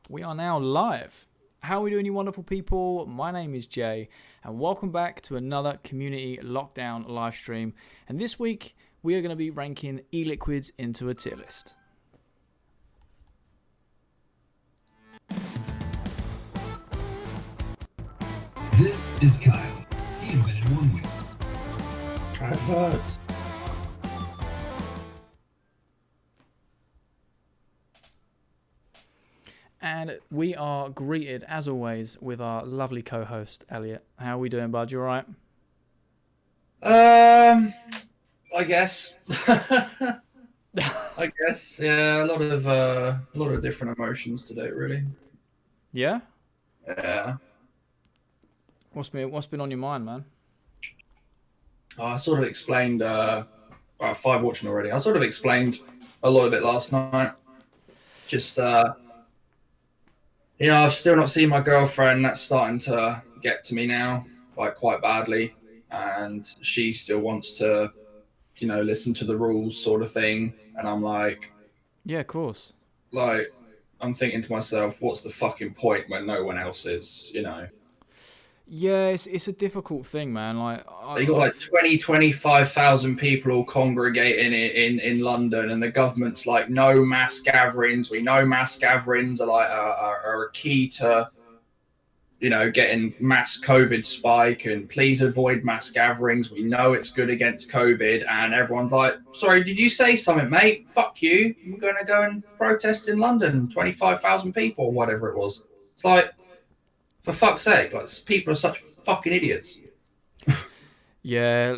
We are now live. How are we doing, you wonderful people? My name is Jay, and welcome back to another community lockdown live stream. And this week, we are going to be ranking e-liquids into a tier list. This is Kyle. He invented one wheel. I've heard. And we are greeted, as always, with our lovely co-host, Elliot. How are we doing, bud? You all right? I guess. I guess. Yeah, a lot of different emotions today, really. Yeah? Yeah. What's been on your mind, man? I sort of explained. Five watching already. I sort of explained a lot of it last night. Just I've still not seen my girlfriend. That's starting to get to me now, like quite badly, and she still wants to, listen to the rules, sort of thing. And I'm like, Yeah, of course. like, I'm thinking to myself, what's the fucking point when no one else is, Yeah, it's a difficult thing, man. You got like 25,000 people all congregating in London, and the government's like, no mass gatherings. We know mass gatherings are a key to, getting mass COVID spike, and please avoid mass gatherings. We know it's good against COVID, and everyone's like, sorry, did you say something, mate? Fuck you. We're going to go and protest in London. 25,000 people, or whatever it was. It's like, for fuck's sake, like, people are such fucking idiots. Yeah,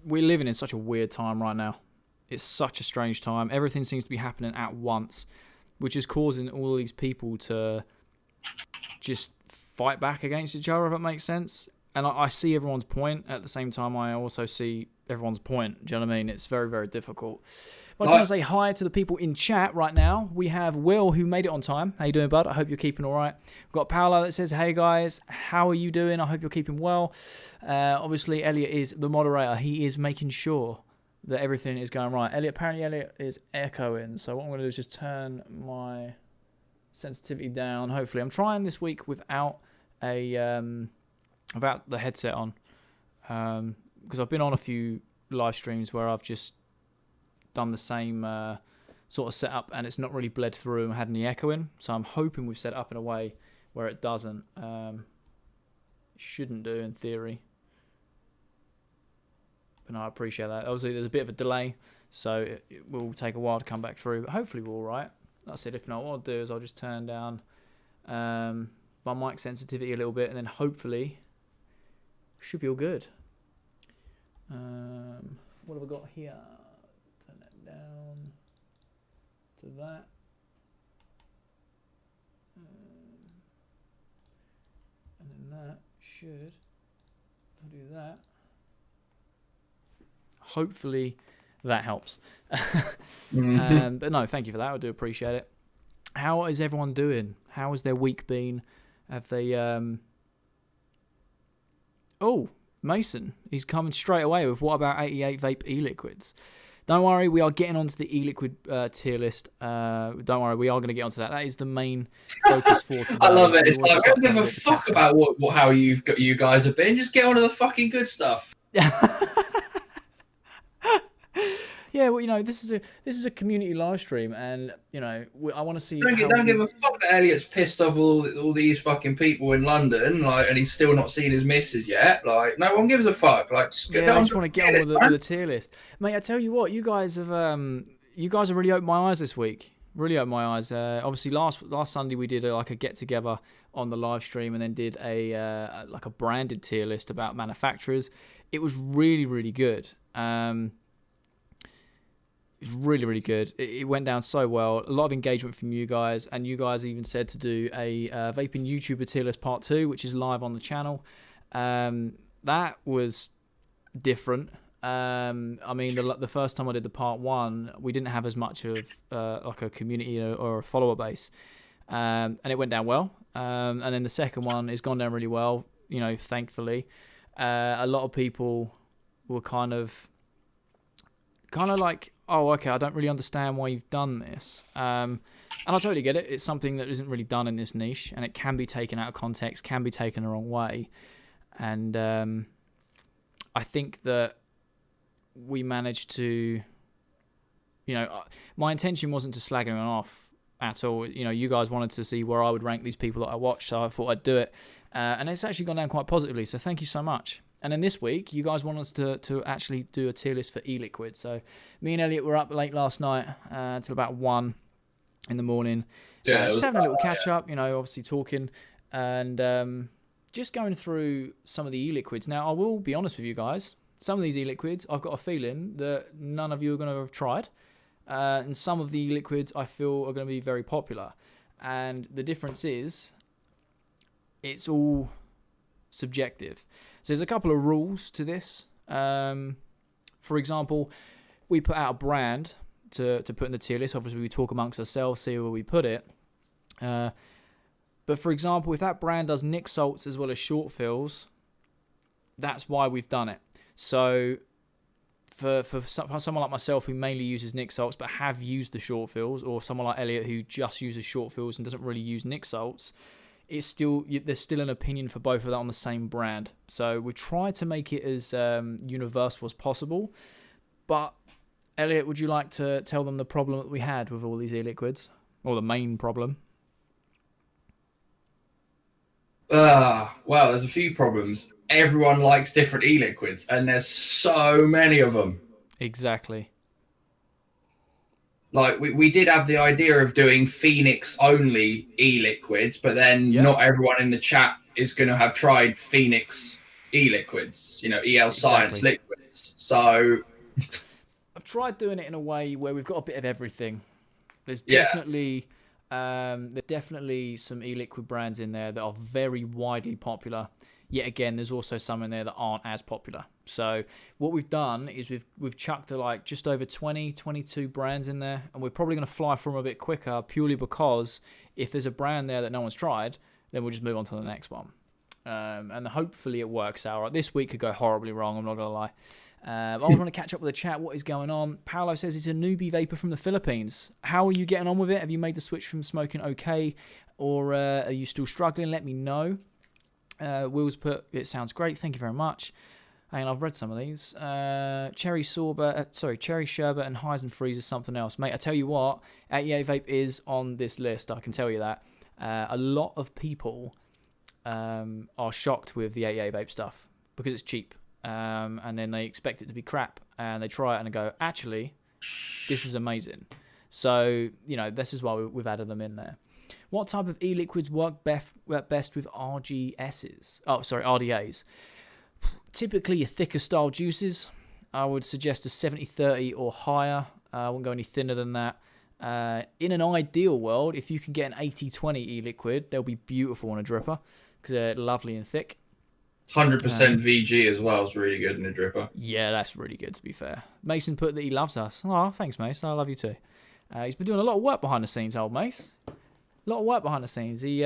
we're living in such a weird time right now. It's such a strange time. Everything seems to be happening at once, which is causing all these people to just fight back against each other, if that makes sense. And I see everyone's point. At the same time, I also see everyone's point. Do you know what I mean? It's very, very difficult. I just want to say hi to the people in chat right now. We have Will, who made it on time. How you doing, bud? I hope you're keeping all right. We've got Paolo that says, hey, guys. How are you doing? I hope you're keeping well. Obviously, Elliot is the moderator. He is making sure that everything is going right. Apparently, Elliot is echoing. So what I'm going to do is just turn my sensitivity down. Hopefully, I'm trying this week without the headset on. Because I've been on a few live streams where I've just done the same sort of setup, and it's not really bled through and had any echoing. So I'm hoping we've set it up in a way where it doesn't. It shouldn't do in theory. But no, I appreciate that. Obviously, there's a bit of a delay, so it will take a while to come back through. But hopefully, we're all right. That's it. If not, what I'll do is I'll just turn down my mic sensitivity a little bit, and then hopefully, should be all good. What have I got here? Turn that down to that. And then that should, I'll do that. Hopefully that helps. But no, thank you for that. I do appreciate it. How is everyone doing? How has their week been? Have they... Oh, Mason, he's coming straight away with what about 88 vape e-liquids? Don't worry, we are getting onto the e-liquid tier list. Don't worry, we are going to get onto that. That is the main focus for today. I love it. It's like, I don't give a fuck about how you guys have been. Just get on to the fucking good stuff. Yeah, well, this is a community live stream, and I want to see. Don't give a fuck that Elliot's pissed off all these fucking people in London, like, and he's still not seen his missus yet. Like, no one gives a fuck. Like, I just want to get on with the tier list, mate. I tell you what, you guys have really opened my eyes this week. Really opened my eyes. Obviously, last Sunday we did a get together on the live stream, and then did a branded tier list about manufacturers. It was really, really good. It's really, really good. It went down so well. A lot of engagement from you guys, and you guys even said to do a vaping YouTuber tier list part 2, which is live on the channel. That was different. I mean, the first time I did the part 1, we didn't have as much of a community or a follower base, and it went down well. And then the second one has gone down really well. Thankfully, a lot of people were kind of kind of like, oh, okay, I don't really understand why you've done this. And I totally get it. It's something that isn't really done in this niche, and it can be taken out of context, can be taken the wrong way. And I think that we managed to, my intention wasn't to slag anyone off at all. You guys wanted to see where I would rank these people that I watch, so I thought I'd do it. And it's actually gone down quite positively, so thank you so much. And then this week, you guys want us to actually do a tier list for e-liquid. So me and Elliot were up late last night until about 1 in the morning. Yeah, just having a little catch up, obviously talking and just going through some of the e-liquids. Now, I will be honest with you guys. Some of these e-liquids, I've got a feeling that none of you are going to have tried. And some of the e-liquids I feel are going to be very popular. And the difference is, it's all subjective. So there's a couple of rules to this. For example, we put out a brand to put in the tier list. Obviously, we talk amongst ourselves, see where we put it. But for example, if that brand does Nick Salts as well as short fills, that's why we've done it. So for someone like myself who mainly uses Nick Salts but have used the short fills, or someone like Elliot who just uses short fills and doesn't really use Nick Salts, there's still an opinion for both of that on the same brand. So we try to make it as universal as possible. But Elliot, would you like to tell them the problem that we had with all these e-liquids, or the main problem? Well, there's a few problems. Everyone likes different e-liquids, and there's so many of them. Exactly. Like, we did have the idea of doing Phoenix only e-liquids, but then not everyone in the chat is going to have tried Phoenix e-liquids, EL Science liquids. So I've tried doing it in a way where we've got a bit of everything. There's definitely some e-liquid brands in there that are very widely popular. Yet again, there's also some in there that aren't as popular. So what we've done is we've chucked just over 22 brands in there, and we're probably going to fly through them a bit quicker purely because if there's a brand there that no one's tried, then we'll just move on to the next one. And hopefully it works out. Right? This week could go horribly wrong, I'm not going to lie. I want to catch up with the chat. What is going on? Paolo says he's a newbie vapor from the Philippines. How are you getting on with it? Have you made the switch from smoking okay, or are you still struggling? Let me know. Will's put, it sounds great. Thank you very much. And I've read some of these. Cherry Sherbet and Heisen Freeze is something else. Mate, I tell you what, 88 Vape is on this list. I can tell you that. A lot of people are shocked with the 88 Vape stuff because it's cheap. And then they expect it to be crap. And they try it and they go, actually, this is amazing. So, this is why we've added them in there. What type of e-liquids work best with RDAs? Typically, your thicker style juices. I would suggest a 70-30 or higher. I wouldn't go any thinner than that. In an ideal world, if you can get an 80-20 e-liquid, they'll be beautiful on a dripper because they're lovely and thick. 100% VG as well is really good in a dripper. Yeah, that's really good, to be fair. Mason put that he loves us. Oh, thanks, Mace. I love you too. He's been doing a lot of work behind the scenes, old Mace. A lot of work behind the scenes. He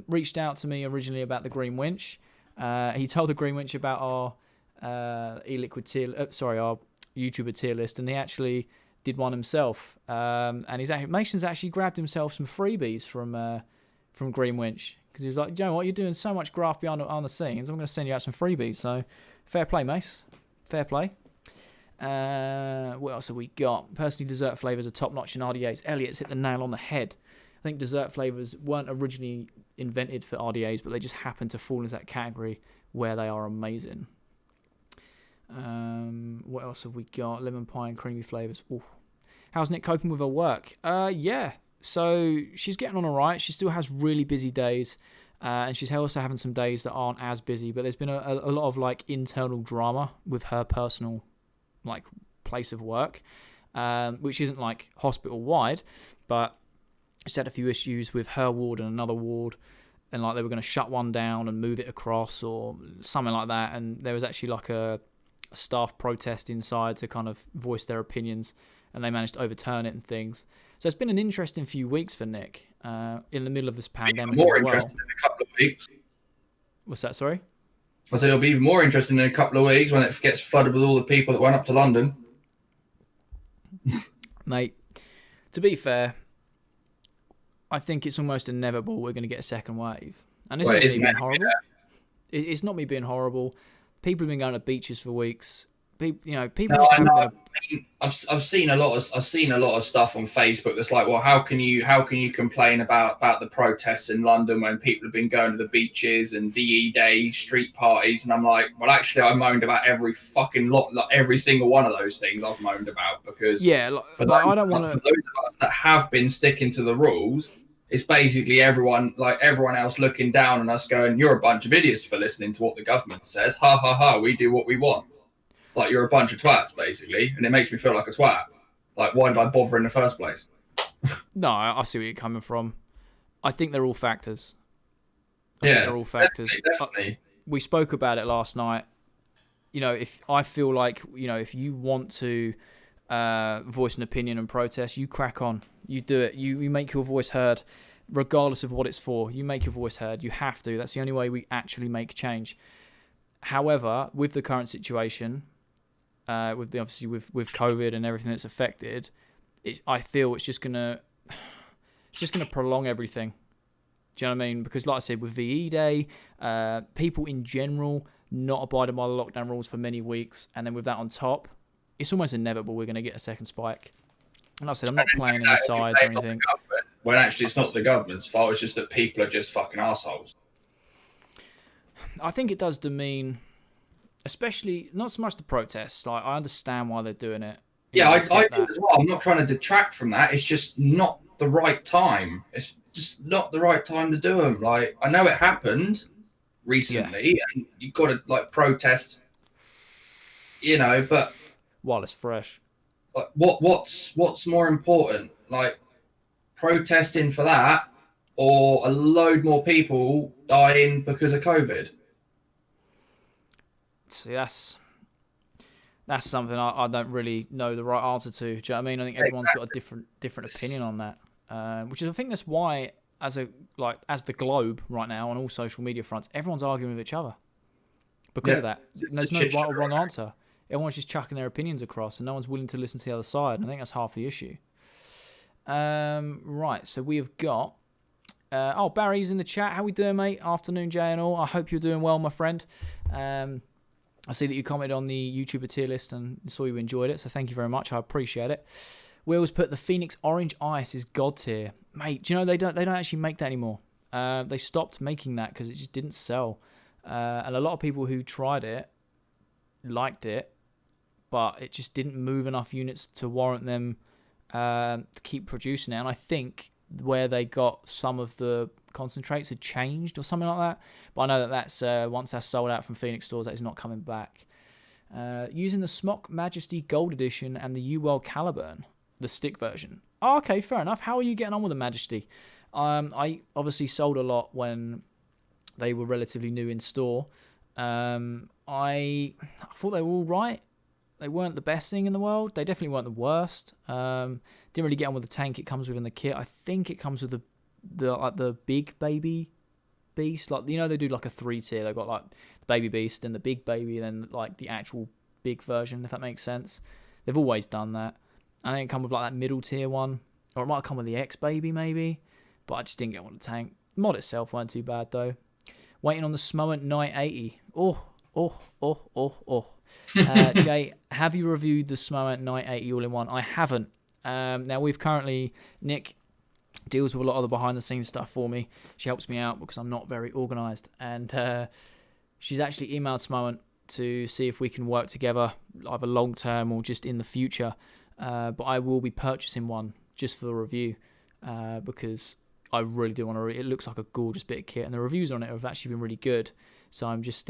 reached out to me originally about the Green Winch. He told the Green Winch about our e-liquid our YouTuber tier list, and he actually did one himself. And Mason's actually grabbed himself some freebies from Green Winch because he was like, Joe, what, you're doing so much graft behind the scenes. I'm going to send you out some freebies. So fair play, Mace. Fair play. What else have we got? Personally, dessert flavors are top notch in RDAs. Elliot's hit the nail on the head. I think dessert flavors weren't originally invented for RDAs, but they just happen to fall into that category where they are amazing. What else have we got? Lemon pie and creamy flavors. Ooh. How's Nick coping with her work? Yeah. So she's getting on all right. She still has really busy days, and she's also having some days that aren't as busy. But there's been a lot of internal drama with her personal place of work, which isn't hospital wide, but she's had a few issues with her ward and another ward, and they were going to shut one down and move it across or something like that. And there was actually a staff protest inside to kind of voice their opinions, and they managed to overturn it and things. So it's been an interesting few weeks for Nick in the middle of this pandemic. More interesting in a couple of weeks. What's that? Sorry. I said it'll be even more interesting in a couple of weeks when it gets flooded with all the people that went up to London. Mate, to be fair, I think it's almost inevitable we're going to get a second wave. And this isn't me being horrible. It's not me being horrible. People have been going to beaches for weeks. People, people just haven't been. I've seen a lot of stuff on Facebook that's like, well, how can you complain about the protests in London when people have been going to the beaches and VE Day street parties? And I'm like, well, actually, I moaned about every fucking lot, like every single one of those things I've moaned about, because I don't want to. For those of us that have been sticking to the rules, it's basically everyone else looking down on us, going, "You're a bunch of idiots for listening to what the government says. Ha ha ha! We do what we want." Like, you're a bunch of twats, basically, and it makes me feel like a twat. Like, why did I bother in the first place? No, I see where you're coming from. I think they're all factors. I think they're all factors. Definitely. We spoke about it last night. If I feel like, if you want to voice an opinion and protest, you crack on. You do it. You make your voice heard, regardless of what it's for. You make your voice heard. You have to. That's the only way we actually make change. However, with the current situation, with COVID and everything that's affected, I feel it's just gonna prolong everything. Do you know what I mean? Because, like I said, with VE Day, people in general not abiding by the lockdown rules for many weeks, and then with that on top, it's almost inevitable we're going to get a second spike. And like I said, I'm not playing any sides or anything. When actually it's not the government's fault, it's just that people are just fucking assholes. I think it does demean, especially, not so much the protests. Like, I understand why they're doing it. I do as well. I'm not trying to detract from that. It's just not the right time. It's just not the right time to do them. Like, I know it happened recently, and you've got to, like, protest, but while it's fresh. Like, what's more important? Like, protesting for that, or a load more people dying because of COVID? See, that's something I don't really know the right answer to. Do you know what I mean? I think everyone's got a different opinion on that, which is, I think that's why, as the globe right now on all social media fronts, everyone's arguing with each other because of that. There's no right or wrong answer. Everyone's just chucking their opinions across, and no one's willing to listen to the other side. And I think that's half the issue. Right, so we have got. Barry's in the chat. How we doing, mate? Afternoon, Jay and all. I hope you're doing well, my friend. I see that you commented on the YouTuber tier list and saw you enjoyed it, so thank you very much. I appreciate it. Will's put the Phoenix Orange Ice is God tier, mate. Do you know they don't actually make that anymore? They stopped making that because it just didn't sell, and a lot of people who tried it liked it, but it just didn't move enough units to warrant them to keep producing it. And I think where they got some of the concentrates had changed or something like that. But I know that that's once that's sold out from Phoenix stores, that is not coming back. Using the Smock Majesty Gold Edition and the UL Caliburn, the stick version. Oh, okay, fair enough. How are you getting on with the Majesty? I obviously sold a lot when they were relatively new in store. I thought they were all right. They weren't the best thing in the world. They definitely weren't the worst. Didn't really get on with the tank it comes with in the kit. I think it comes with the big baby beast. Like, they do like a 3-tier. They've got like the baby beast and the big baby, and then like the actual big version, if that makes sense. They've always done that. I think it come with like that middle tier one, or it might come with the X baby maybe. But I just didn't get on the tank. The mod itself weren't too bad though. Waiting on the Smoant 980. Jay, have you reviewed the Smoant 980 all-in-one? I haven't. Now, we've currently... Nick deals with a lot of the behind-the-scenes stuff for me. She helps me out because I'm not very organised. And she's actually emailed Smoant to see if we can work together, either long-term or just in the future. But I will be purchasing one just for the review because I really do want to... It looks like a gorgeous bit of kit, and the reviews on it have actually been really good. So I'm just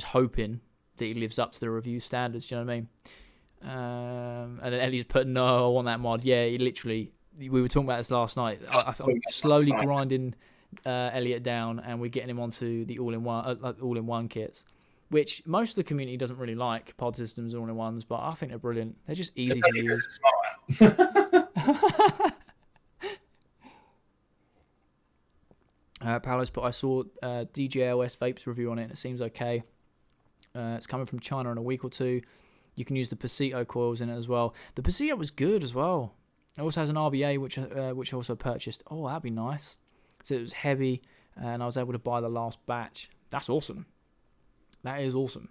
hoping that he lives up to the review standards. Do you know what I mean? And then Elliott's put, no, I want that mod. Yeah, he literally... We were talking about this last night. I'm slowly grinding Elliott down, and we're getting him onto the all-in-one kits, which most of the community doesn't really like, pod systems, all-in-ones, but I think they're brilliant. They're just easy to use. Paolo's put, I saw DJLS Vape's review on it, and it seems okay. It's coming from China in a week or two. You can use the Pasito coils in it as well. The Pasito was good as well. It also has an RBA, which I also purchased. Oh, that'd be nice. So it was heavy, and I was able to buy the last batch. That's awesome. That is awesome.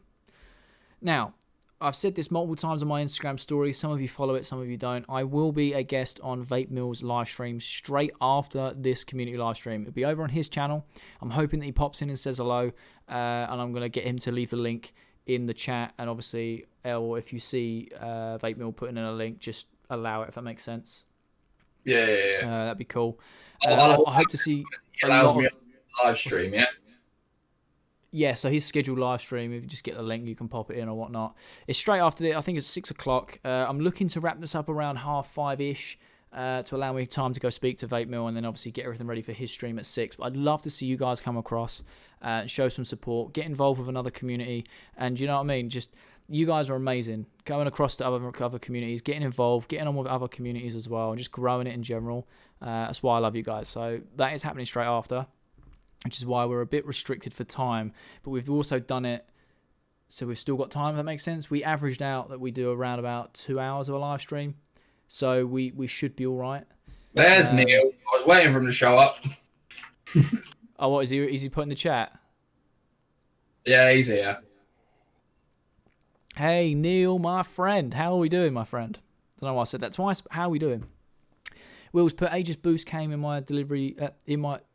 Now, I've said this multiple times on my Instagram story. Some of you follow it, some of you don't. I will be a guest on Vape Mill's live stream straight after this community live stream. It'll be over on his channel. I'm hoping that he pops in and says hello, and I'm going to get him to leave the link in the chat. And obviously, or if you see Vape Mill putting in a link, just allow it, if that makes sense. Yeah. That'd be cool. I hope to see He allows me on the live stream, yeah? Yeah, so his scheduled live stream, if you just get the link, you can pop it in or whatnot. It's straight after I think it's 6 o'clock. I'm looking to wrap this up around 5:30ish to allow me time to go speak to Vape Mill and then obviously get everything ready for his stream at 6. But I'd love to see you guys come across and show some support, get involved with another community. And you know what I mean? Just, you guys are amazing. Going across to other communities, getting involved, getting on with other communities as well, and just growing it in general. That's why I love you guys. So that is happening straight after, which is why we're a bit restricted for time, but we've also done it so we've still got time, if that makes sense. We averaged out that we do around about 2 hours of a live stream, so we should be all right. There's Neil. I was waiting for him to show up. Oh, what, is he put in the chat? Yeah, he's here. Hey, Neil, my friend. How are we doing, my friend? I don't know why I said that twice, but how are we doing? Will's put Aegis Boost came in my delivery,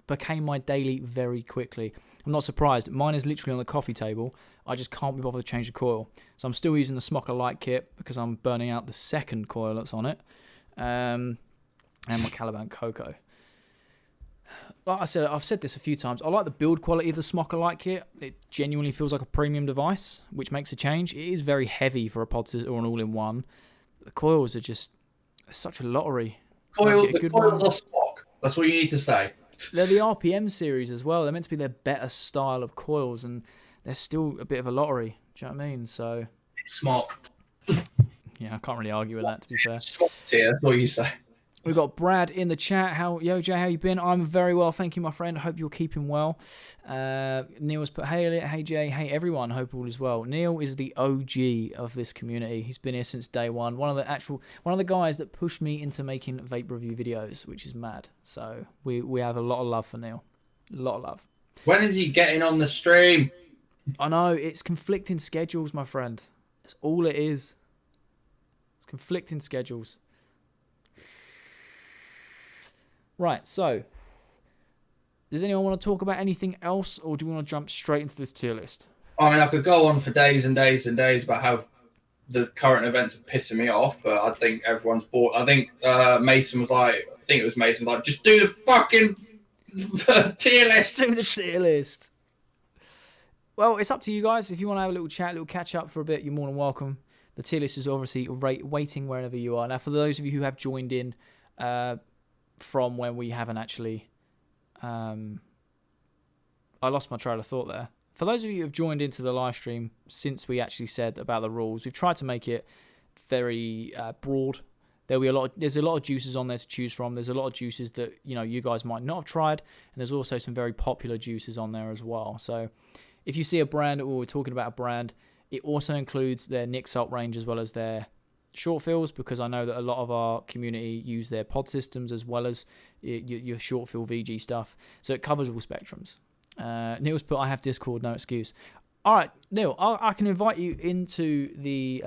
became my daily very quickly. I'm not surprised. Mine is literally on the coffee table. I just can't be bothered to change the coil. So I'm still using the Smoker Light kit because I'm burning out the second coil that's on it. And my Caliban Cocoa. Like I said, I've said this a few times. I like the build quality of the Smoker Light kit. It genuinely feels like a premium device, which makes a change. It is very heavy for a pod or an all-in-one. The coils are just such a lottery. The coils are stock. That's what you need to say. They're the RPM series as well. They're meant to be their better style of coils, and they're still a bit of a lottery. Do you know what I mean? So Smart. yeah, I can't really argue with that, to be fair. Smart tier, that's what you say. We've got Brad in the chat. Yo, Jay, how you been? I'm very well, thank you, my friend. I hope you're keeping well. Neil's put, hey, Elliot, hey, Jay, hey, everyone. Hope all is well. Neil is the OG of this community. He's been here since day one. One of the guys that pushed me into making vape review videos, which is mad. So we have a lot of love for Neil. A lot of love. When is he getting on the stream? I know, it's conflicting schedules, my friend. That's all it is. It's conflicting schedules. Right, so, does anyone want to talk about anything else, or do we want to jump straight into this tier list? I mean, I could go on for days and days and days about how the current events are pissing me off, but I think everyone's bored. I think Mason was like, just do the fucking tier list. Do the tier list. Well, it's up to you guys. If you want to have a little chat, a little catch up for a bit, you're more than welcome. The tier list is obviously waiting wherever you are. Now, for those of you who have joined in, from when we haven't actually I lost my train of thought there. For those of you who have joined into the live stream since we actually said about the rules, we've tried to make it very broad. There's a lot of juices on there to choose from. There's a lot of juices that you guys might not have tried, and there's also some very popular juices on there as well. So if you see a brand, or we're talking about a brand, it also includes their Nick Salt range as well as their short fills, because I know that a lot of our community use their pod systems as well as your short fill VG stuff, so it covers all spectrums. Neil's put, I have Discord, no excuse. All right, Neil, I can invite you into the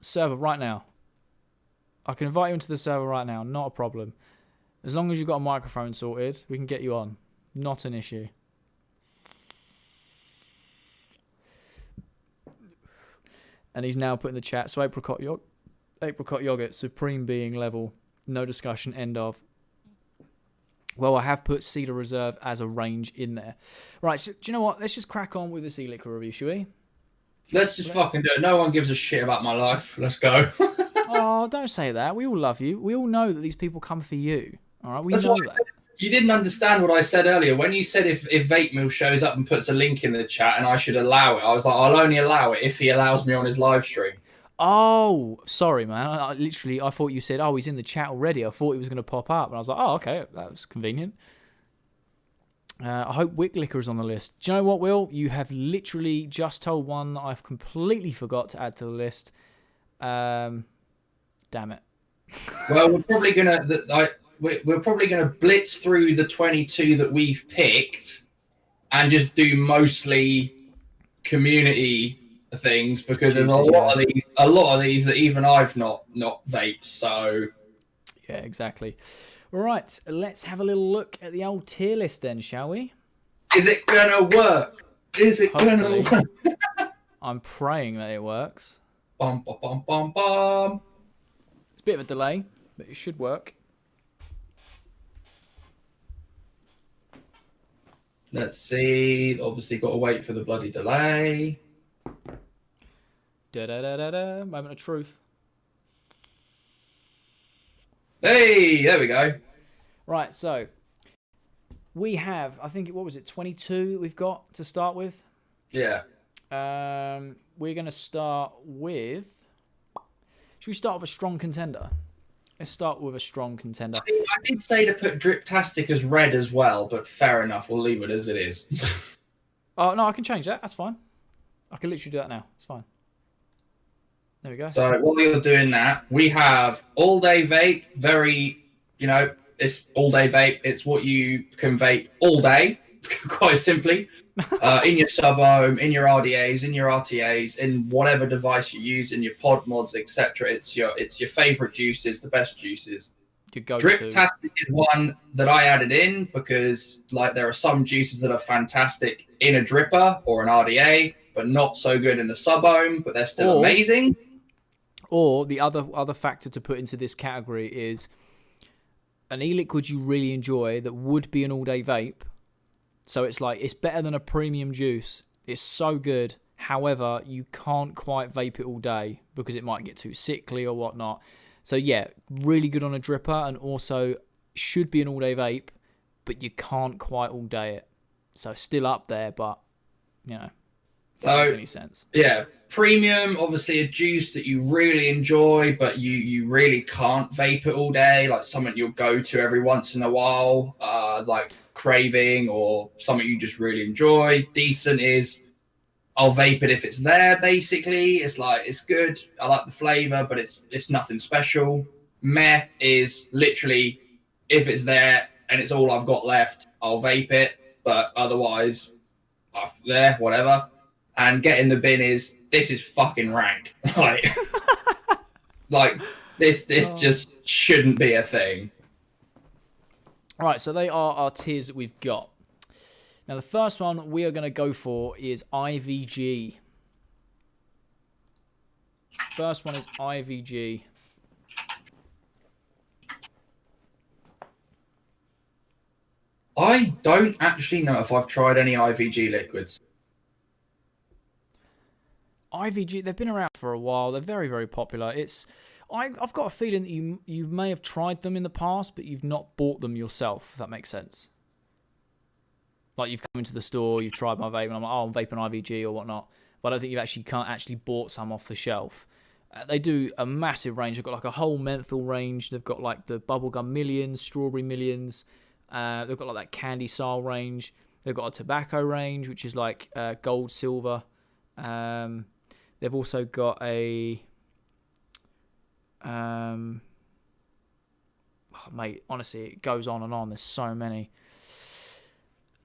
server right now. Not a problem. As long as you've got a microphone sorted, we can get you on. Not an issue. And he's now put in the chat, so apricot yogurt, supreme being level, no discussion, end of. Well, I have put Cedar Reserve as a range in there. Right, so, do you know what? Let's just crack on with this e-liquor review, shall we? Let's just fucking do it. No one gives a shit about my life. Let's go. Oh, don't say that. We all love you. We all know that these people come for you. All right, we know that. You didn't understand what I said earlier. When you said if Vape Mill shows up and puts a link in the chat and I should allow it, I was like, I'll only allow it if he allows me on his live stream. Oh, sorry, man. I thought you said, he's in the chat already. I thought he was going to pop up. And I was like, oh, okay, that was convenient. I hope Wick Liquor is on the list. Do you know what, Will? You have literally just told one that I've completely forgot to add to the list. Damn it. Well, we're probably gonna blitz through the 22 that we've picked and just do mostly community things because there's a lot of these that even I've not vaped. So yeah, exactly. All right, let's have a little look at the old tier list then, shall we? Is it gonna work? Is it Hopefully. gonna work? I'm praying that it works. Bum, bum, bum, bum, bum. It's a bit of a delay, but it should work. Let's see. Obviously, got to wait for the bloody delay. Da-da-da-da-da. Moment of truth. Hey, there we go. Right, so we have, I think, what was it, 22 that we've got to start with? Yeah. We're going to start with... Should we start with a strong contender? Let's start with a strong contender. I did say to put Driptastic as red as well, but fair enough. We'll leave it as it is. Oh, no, I can change that. That's fine. I can literally do that now. It's fine. There we go. So while you're doing that, we have all day vape. Very, it's all day vape. It's what you can vape all day, quite simply, in your sub-ohm, in your RDAs, in your RTAs, in whatever device you use, in your pod mods, etc. It's your favorite juices, the best juices. Driptastic is one that I added in because there are some juices that are fantastic in a dripper or an RDA, but not so good in a sub-ohm, but they're still amazing. Or the other factor to put into this category is an e-liquid you really enjoy that would be an all-day vape. So it's better than a premium juice. It's so good. However, you can't quite vape it all day because it might get too sickly or whatnot. So yeah, really good on a dripper and also should be an all-day vape, but you can't quite all day it. So still up there, but doesn't make any sense. Yeah, premium, obviously a juice that you really enjoy, but you really can't vape it all day, like something you'll go to every once in a while, like craving or something you just really enjoy. Decent is I'll vape it if it's there, basically. It's good. I like the flavor, but it's nothing special. Meh is literally if it's there and it's all I've got left, I'll vape it, but otherwise there, whatever. And get in the bin this is fucking rank. This just shouldn't be a thing. All right, so they are our tiers that we've got. Now, the first one we are going to go for is IVG. First one is IVG. I don't actually know if I've tried any IVG liquids. IVG, they've been around for a while. They're very, very popular. I've got a feeling that you may have tried them in the past, but you've not bought them yourself, if that makes sense. Like you've come into the store, you've tried my vape, and I'm like, I'm vaping IVG or whatnot. But I don't think you can't actually bought some off the shelf. They do a massive range. They've got like a whole menthol range. They've got like the bubblegum millions, strawberry millions. They've got like that candy style range. They've got a tobacco range, which is like gold, silver. They've also got a... mate, honestly, it goes on and on. There's so many.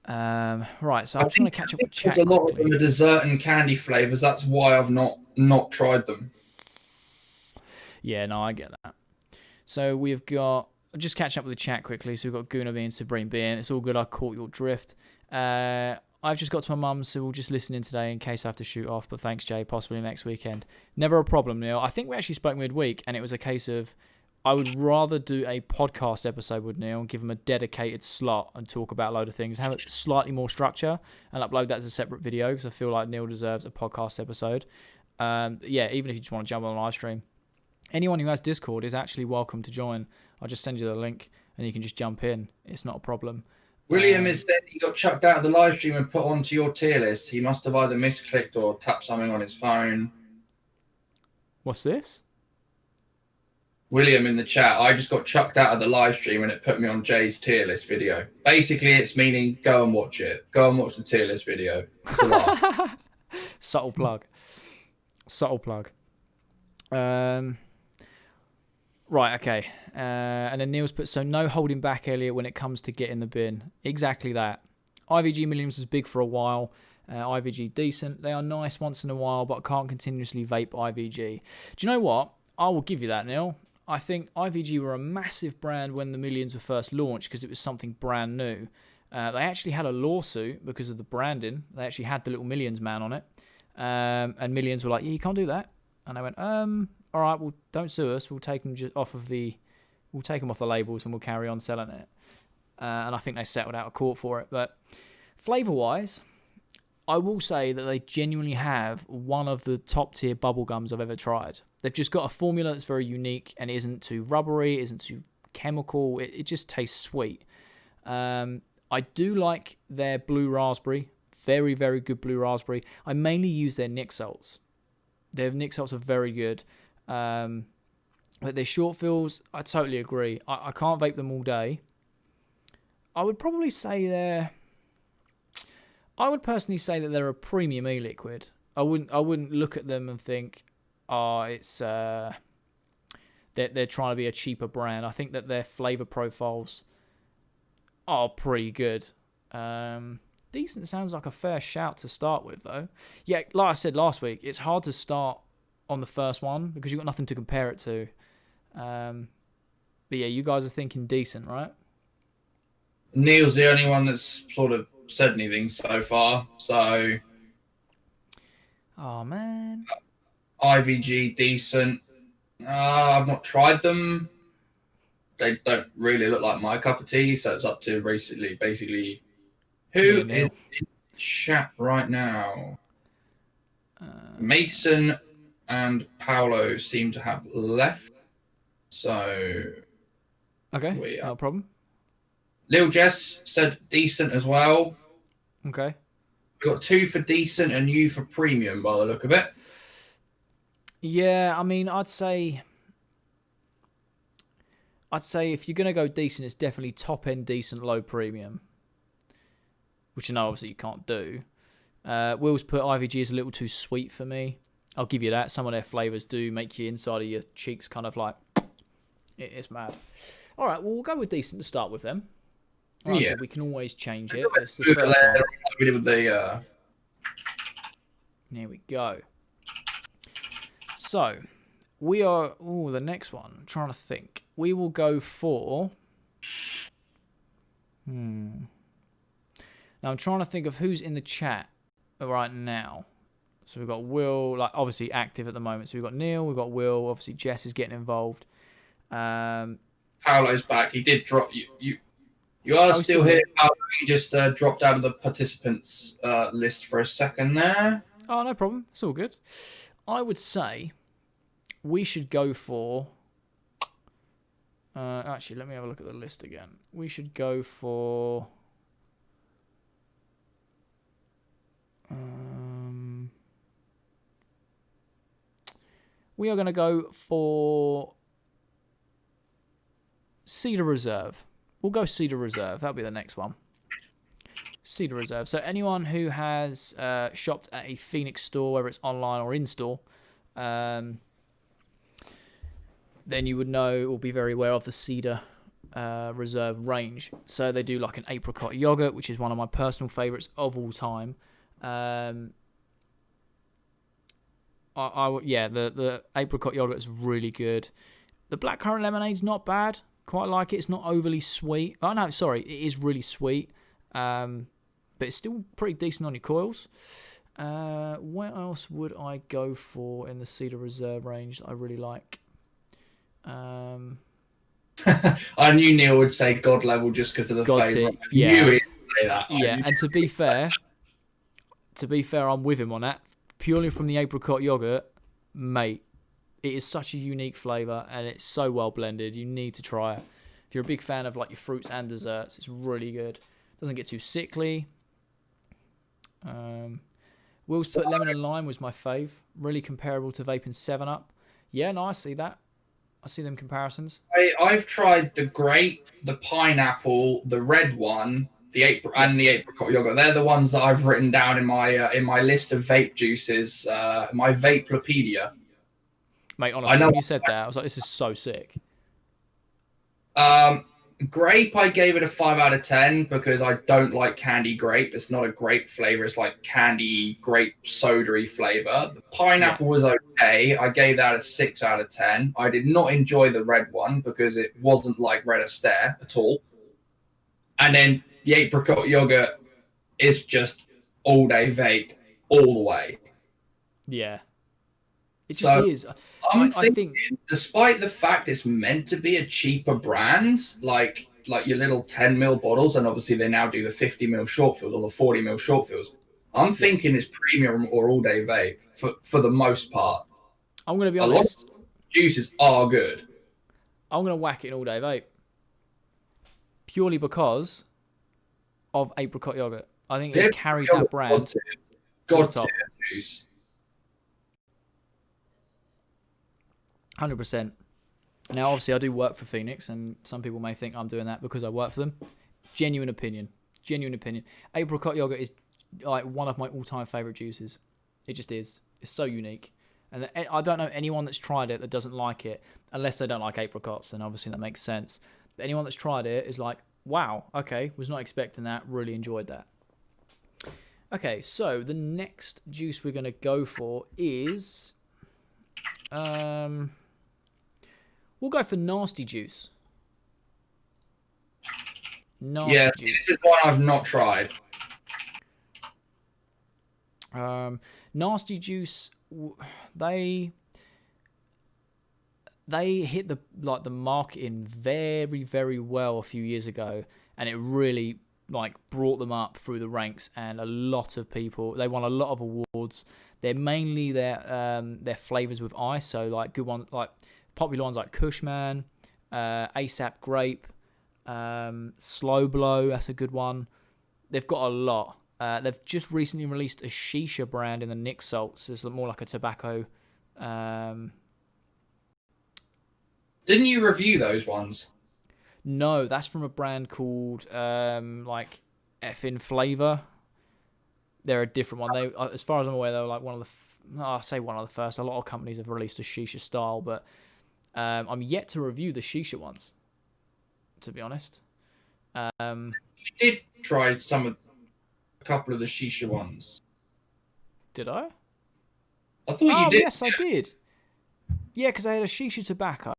Right, so I'm just going to catch up with chat. There's a lot of them are dessert and candy flavors. That's why I've not tried them. Yeah, no, I get that. So we've got... Just catching up with the chat quickly. So we've got Guna being Supreme being. It's all good. I caught your drift. I've just got to my mum's, so we'll just listen in today in case I have to shoot off. But thanks, Jay. Possibly next weekend. Never a problem, Neil. I think we actually spoke midweek, and it was a case of I would rather do a podcast episode with Neil and give him a dedicated slot and talk about a load of things, have it slightly more structure, and upload that as a separate video because I feel like Neil deserves a podcast episode. Yeah, even if you just want to jump on a live stream. Anyone who has Discord is actually welcome to join. I'll just send you the link, and you can just jump in. It's not a problem. William has said he got chucked out of the live stream and put onto your tier list. He must have either misclicked or tapped something on his phone. What's this? William in the chat, I just got chucked out of the live stream and it put me on Jay's tier list video. Basically, it's meaning go and watch it. Go and watch the tier list video. It's a laugh. Subtle plug. Subtle plug. Right, okay. And then Neil's put, so no holding back, Elliot, when it comes to getting the bin. Exactly that. IVG Millions was big for a while. IVG decent. They are nice once in a while, but can't continuously vape IVG. Do you know what? I will give you that, Neil. I think IVG were a massive brand when the Millions were first launched because it was something brand new. They actually had a lawsuit because of the branding. They actually had the little Millions man on it. And Millions were like, yeah, you can't do that. And I went, all right, well, don't sue us. We'll take them off the labels and we'll carry on selling it. And I think they settled out of court for it. But flavour-wise, I will say that they genuinely have one of the top-tier bubblegums I've ever tried. They've just got a formula that's very unique and isn't too rubbery, isn't too chemical. It just tastes sweet. I do like their blue raspberry. Very, very good blue raspberry. I mainly use their Nick salts. Their Nick salts are very good. But their short fills, I totally agree. I can't vape them all day. I would probably say I would personally say that they're a premium e-liquid. I wouldn't look at them and think, it's they're trying to be a cheaper brand. I think that their flavour profiles are pretty good. Decent sounds like a fair shout to start with, though. Yeah, like I said last week, it's hard to start on the first one because you've got nothing to compare it to. But yeah, you guys are thinking decent, right? Neil's the only one that's sort of said anything so far. So, oh man, IVG decent. I've not tried them. They don't really look like my cup of tea. So it's up to basically who is in chat right now. Mason and Paolo seem to have left. So okay, no problem. Lil Jess said decent as well. Okay. We got 2 for decent and you for premium by the look of it. Yeah, I mean, I'd say if you're gonna go decent, it's definitely top end decent, low premium, which I know obviously you can't do. Will's put IVG is a little too sweet for me. I'll give you that. Some of their flavours do make your inside of your cheeks kind of like it's mad. All right, well we'll go with decent to start with them. Like I said, we can always change it. It's the first one. Here we go. So, we are... Oh, the next one. I'm trying to think. We will go for... Now, I'm trying to think of who's in the chat right now. So, we've got Will, like obviously active at the moment. So, we've got Neil, we've got Will. Obviously, Jess is getting involved. Paolo's back. He did drop... You are still here. Paolo, you just dropped out of the participants list for a second there. Oh, no problem. It's all good. I would say we should go for... actually, let me have a look at the list again. We should go for... we are going to go for Cedar Reserve. We'll go Cedar Reserve. That'll be the next one. Cedar Reserve. So anyone who has shopped at a Phoenix store, whether it's online or in-store, then you would know or be very aware of the Cedar Reserve range. So they do like an apricot yogurt, which is one of my personal favourites of all time. The apricot yogurt is really good. The blackcurrant lemonade's not bad. Quite like it. It's not overly sweet. Oh, no, sorry. It is really sweet. But it's still pretty decent on your coils. What else would I go for in the Cedar Reserve range that I really like? I knew Neil would say God level just because of the flavour. Yeah. I knew he'd say that. Yeah, and to be fair, I'm with him on that. Purely from the apricot yogurt, mate. It is such a unique flavour and it's so well blended. You need to try it. If you're a big fan of like your fruits and desserts, it's really good. Doesn't get too sickly. Will's put lemon and lime was my fave. Really comparable to vaping 7-Up. Yeah, no, I see that. I see them comparisons. I've tried the grape, the pineapple, the red one, and the apricot yogurt. They're the ones that I've written down in my list of vape juices, my Vapelopedia. Mate, I honestly, know. when you said that, I was like, this is so sick. Grape, I gave it a 5 out of 10 because I don't like candy grape. It's not a grape flavor. It's like candy grape soda-y flavor. The pineapple was okay. I gave that a 6 out of 10. I did not enjoy the red one because it wasn't like Red Astaire at all. And then the apricot yogurt is just all day vape all the way. Yeah. It just is. I think, despite the fact it's meant to be a cheaper brand, like your little 10 ml bottles, and obviously they now do the 50 ml short fills or the 40 ml short fills, I'm thinking it's premium or all day vape for the most part. I'm going to be honest. A lot of juices are good. I'm going to whack it in all day vape. Purely because of apricot yogurt. I think they carried that brand. God tier juice. 100%. Now, obviously, I do work for Phoenix, and some people may think I'm doing that because I work for them. Genuine opinion. Apricot yogurt is like one of my all-time favorite juices. It just is. It's so unique. And I don't know anyone that's tried it that doesn't like it, unless they don't like apricots, and obviously that makes sense. But anyone that's tried it is like, wow, okay, was not expecting that, really enjoyed that. Okay, so the next juice we're going to go for is... we'll go for Nasty Juice. Nasty Juice. This is one I've not tried. Nasty Juice, they hit the marketing very, very well a few years ago, and it really brought them up through the ranks, and a lot of people, they won a lot of awards. They're mainly their flavors with ice, so good ones, popular ones like Cushman, ASAP Grape, Slow Blow, that's a good one. They've got a lot. They've just recently released a shisha brand in the Nick Salts. It's more like a tobacco. Didn't you review those ones? No, that's from a brand called Effin Flavor. They're a different one. They, as far as I'm aware, they're one of the. I'll say one of the first. A lot of companies have released a shisha style, but I'm yet to review the shisha ones. To be honest, you did try a couple of the shisha ones. Did I? I thought you did. Yes, I did. Yeah, because I had a shisha tobacco,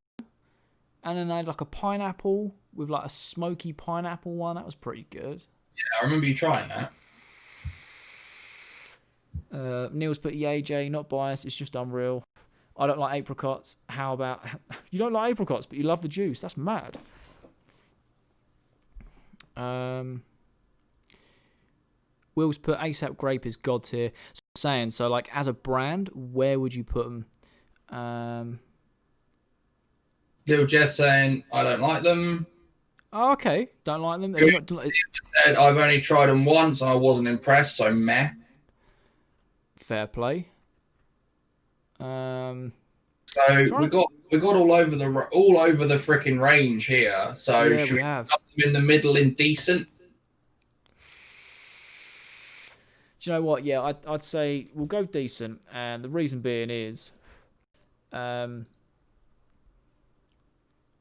and then I had a pineapple with a smoky pineapple one. That was pretty good. Yeah, I remember you trying that. Neil's put EAJ, not biased, it's just unreal. I don't like apricots. How about... You don't like apricots, but you love the juice. That's mad. Will's put ASAP Grape is God tier. So I'm saying, so as a brand, where would you put them? Little Jess saying, I don't like them. Oh, okay. Don't like them. Said, I've only tried them once and I wasn't impressed, so meh. Fair play. So we got all over the freaking range here. So yeah, should we have. Put them in the middle in decent? Do you know what? Yeah, I'd say we'll go decent, and the reason being is, they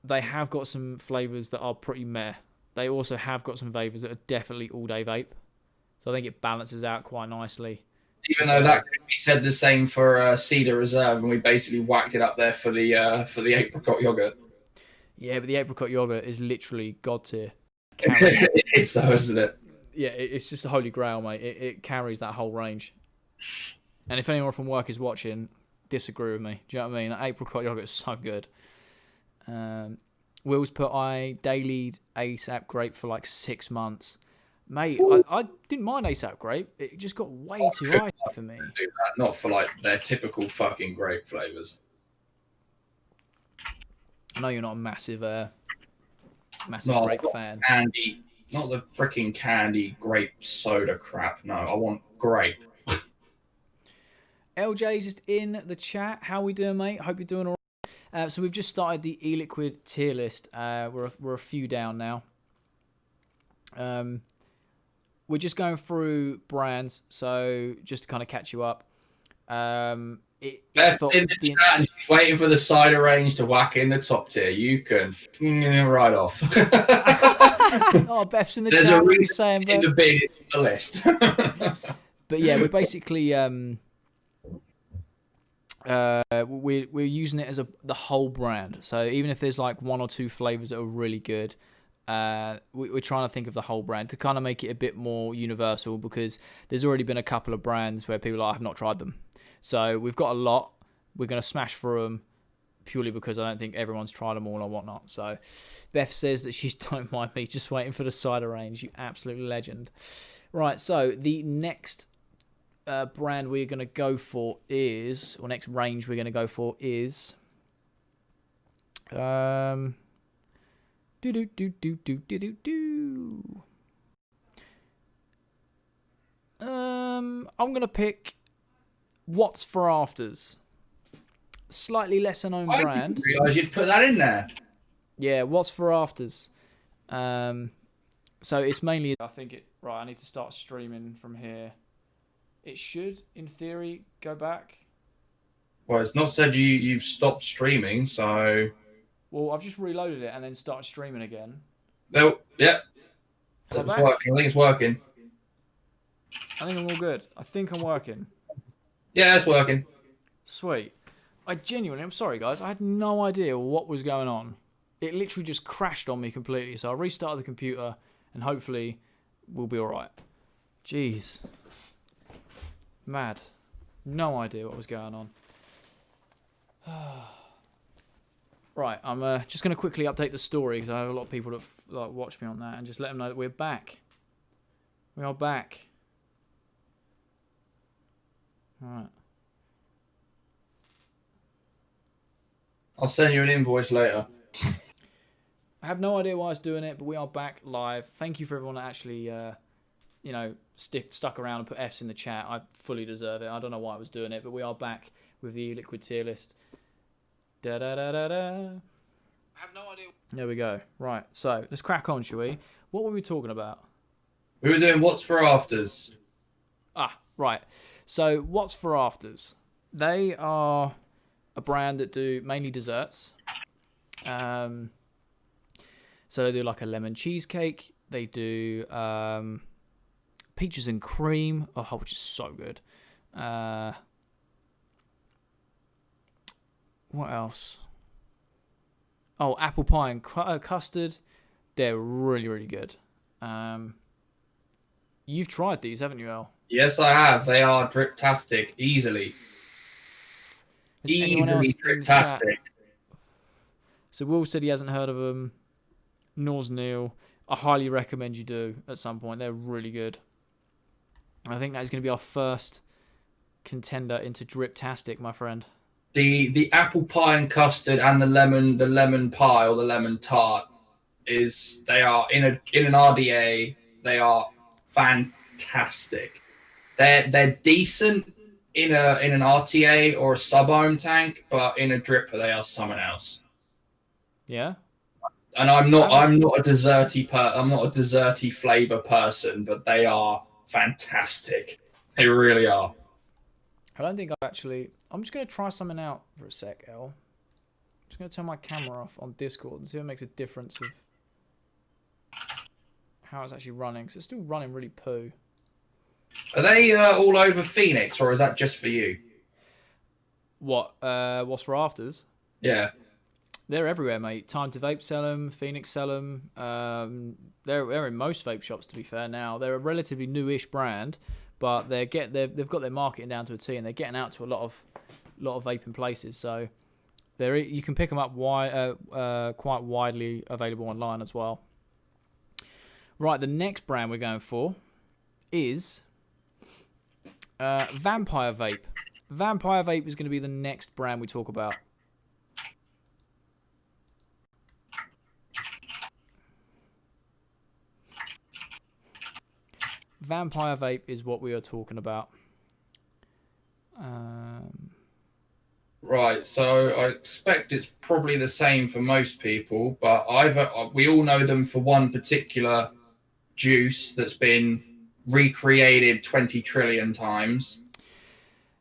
have got some flavors that are pretty meh. They also have got some flavors that are definitely all day vape. So I think it balances out quite nicely. Even though that could be said the same for Cedar Reserve, and we basically whacked it up there for the apricot yogurt. Yeah, but the apricot yogurt is literally God tier. It is though, isn't it? Yeah, it's just a holy grail, mate. It carries that whole range. And if anyone from work is watching, disagree with me. Do you know what I mean? That apricot yogurt is so good. Will's put I dailied ASAP Grape for 6 months. Mate, I didn't mind ASAP Grape. It just got way too high for me. Do that. Not for their typical fucking grape flavors. I know you're not a massive grape fan. Candy, not the freaking candy grape soda crap. No, I want grape. LJ's just in the chat. How we doing, mate? Hope you're doing all So we've just started the e-liquid tier list. We're a few down now. We're just going through brands, so just to kind of catch you up. Beth's in the chat and she's waiting for the cider range to whack in the top tier. You can right off. Oh, Beth's in the There's chat. a What are you reason saying, in Beth? the bin the list. But yeah, we're basically we're using it as the whole brand. So even if there's like one or two flavors that are really good, we're trying to think of the whole brand to kind of make it a bit more universal, because there's already been a couple of brands where people are like, I have not tried them. So we've got a lot. We're going to smash through them purely because I don't think everyone's tried them all or whatnot. So Beth says that she's don't mind me, just waiting for the cider range. You absolute legend. Right, so the next brand we're going to go for is, or next range we're going to go for is, I'm going to pick What's for Afters. Slightly lesser known brand. I didn't realise you'd put that in there. Yeah, What's for Afters. So it's mainly, I think it, right, I need to start streaming from here. It should, in theory, go back. Well, it's not said you've stopped streaming, so... Well, I've just reloaded it and then started streaming again. No, yep. It's working. I think it's working. I think I'm all good. I think I'm working. Yeah, it's working. Sweet. I'm sorry, guys. I had no idea what was going on. It literally just crashed on me completely. So I restarted the computer and hopefully we'll be all right. Jeez. Mad. No idea what was going on. Right, I'm just going to quickly update the story because I have a lot of people that watch me on that, and just let them know that we're back. We are back. All right. I'll send you an invoice later. I have no idea why I was doing it, but we are back live. Thank you for everyone that actually, stuck around and put Fs in the chat. I fully deserve it. I don't know why I was doing it, but we are back with the liquid tier list. Da da da da da. I have no idea. There we go. Right, so let's crack on, shall we? What were we talking about? We were doing What's for Afters. Ah, right. So What's for Afters? They are a brand that do mainly desserts. So they do like a lemon cheesecake. They do peaches and cream, which is so good. What else? Oh, apple pie and custard. They're really, really good. You've tried these, haven't you, El? Yes, I have. They are drip-tastic, easily. Easily drip-tastic. So Will said he hasn't heard of them. Nor's Neil. I highly recommend you do at some point. They're really good. I think that is going to be our first contender into drip-tastic, my friend. The apple pie and custard and the lemon pie or the lemon tart they are in an RDA. They are fantastic. They're decent in an RTA or a sub-ohm tank, but in a dripper they are something else. Yeah. And I'm not a desserty flavor person, but they are fantastic. They really are. I don't think I'm just going to try something out for a sec, El. I'm just going to turn my camera off on Discord and see if it makes a difference with how it's actually running. Because it's still running really poo. Are they all over Phoenix, or is that just for you? What? What's for Afters? Yeah. They're everywhere, mate. Time to Vape sell them. Phoenix sell them. They're in most vape shops, to be fair, now. They're a relatively newish brand, but they've got their marketing down to a T, and they're getting out to a lot of vaping places. So you can pick them up quite widely available online as well. Right, the next brand we're going for is Vampire Vape. Vampire Vape is going to be the next brand we talk about. Vampire Vape is what we are talking about. Right, so I expect it's probably the same for most people, but we all know them for one particular juice that's been recreated 20 trillion times.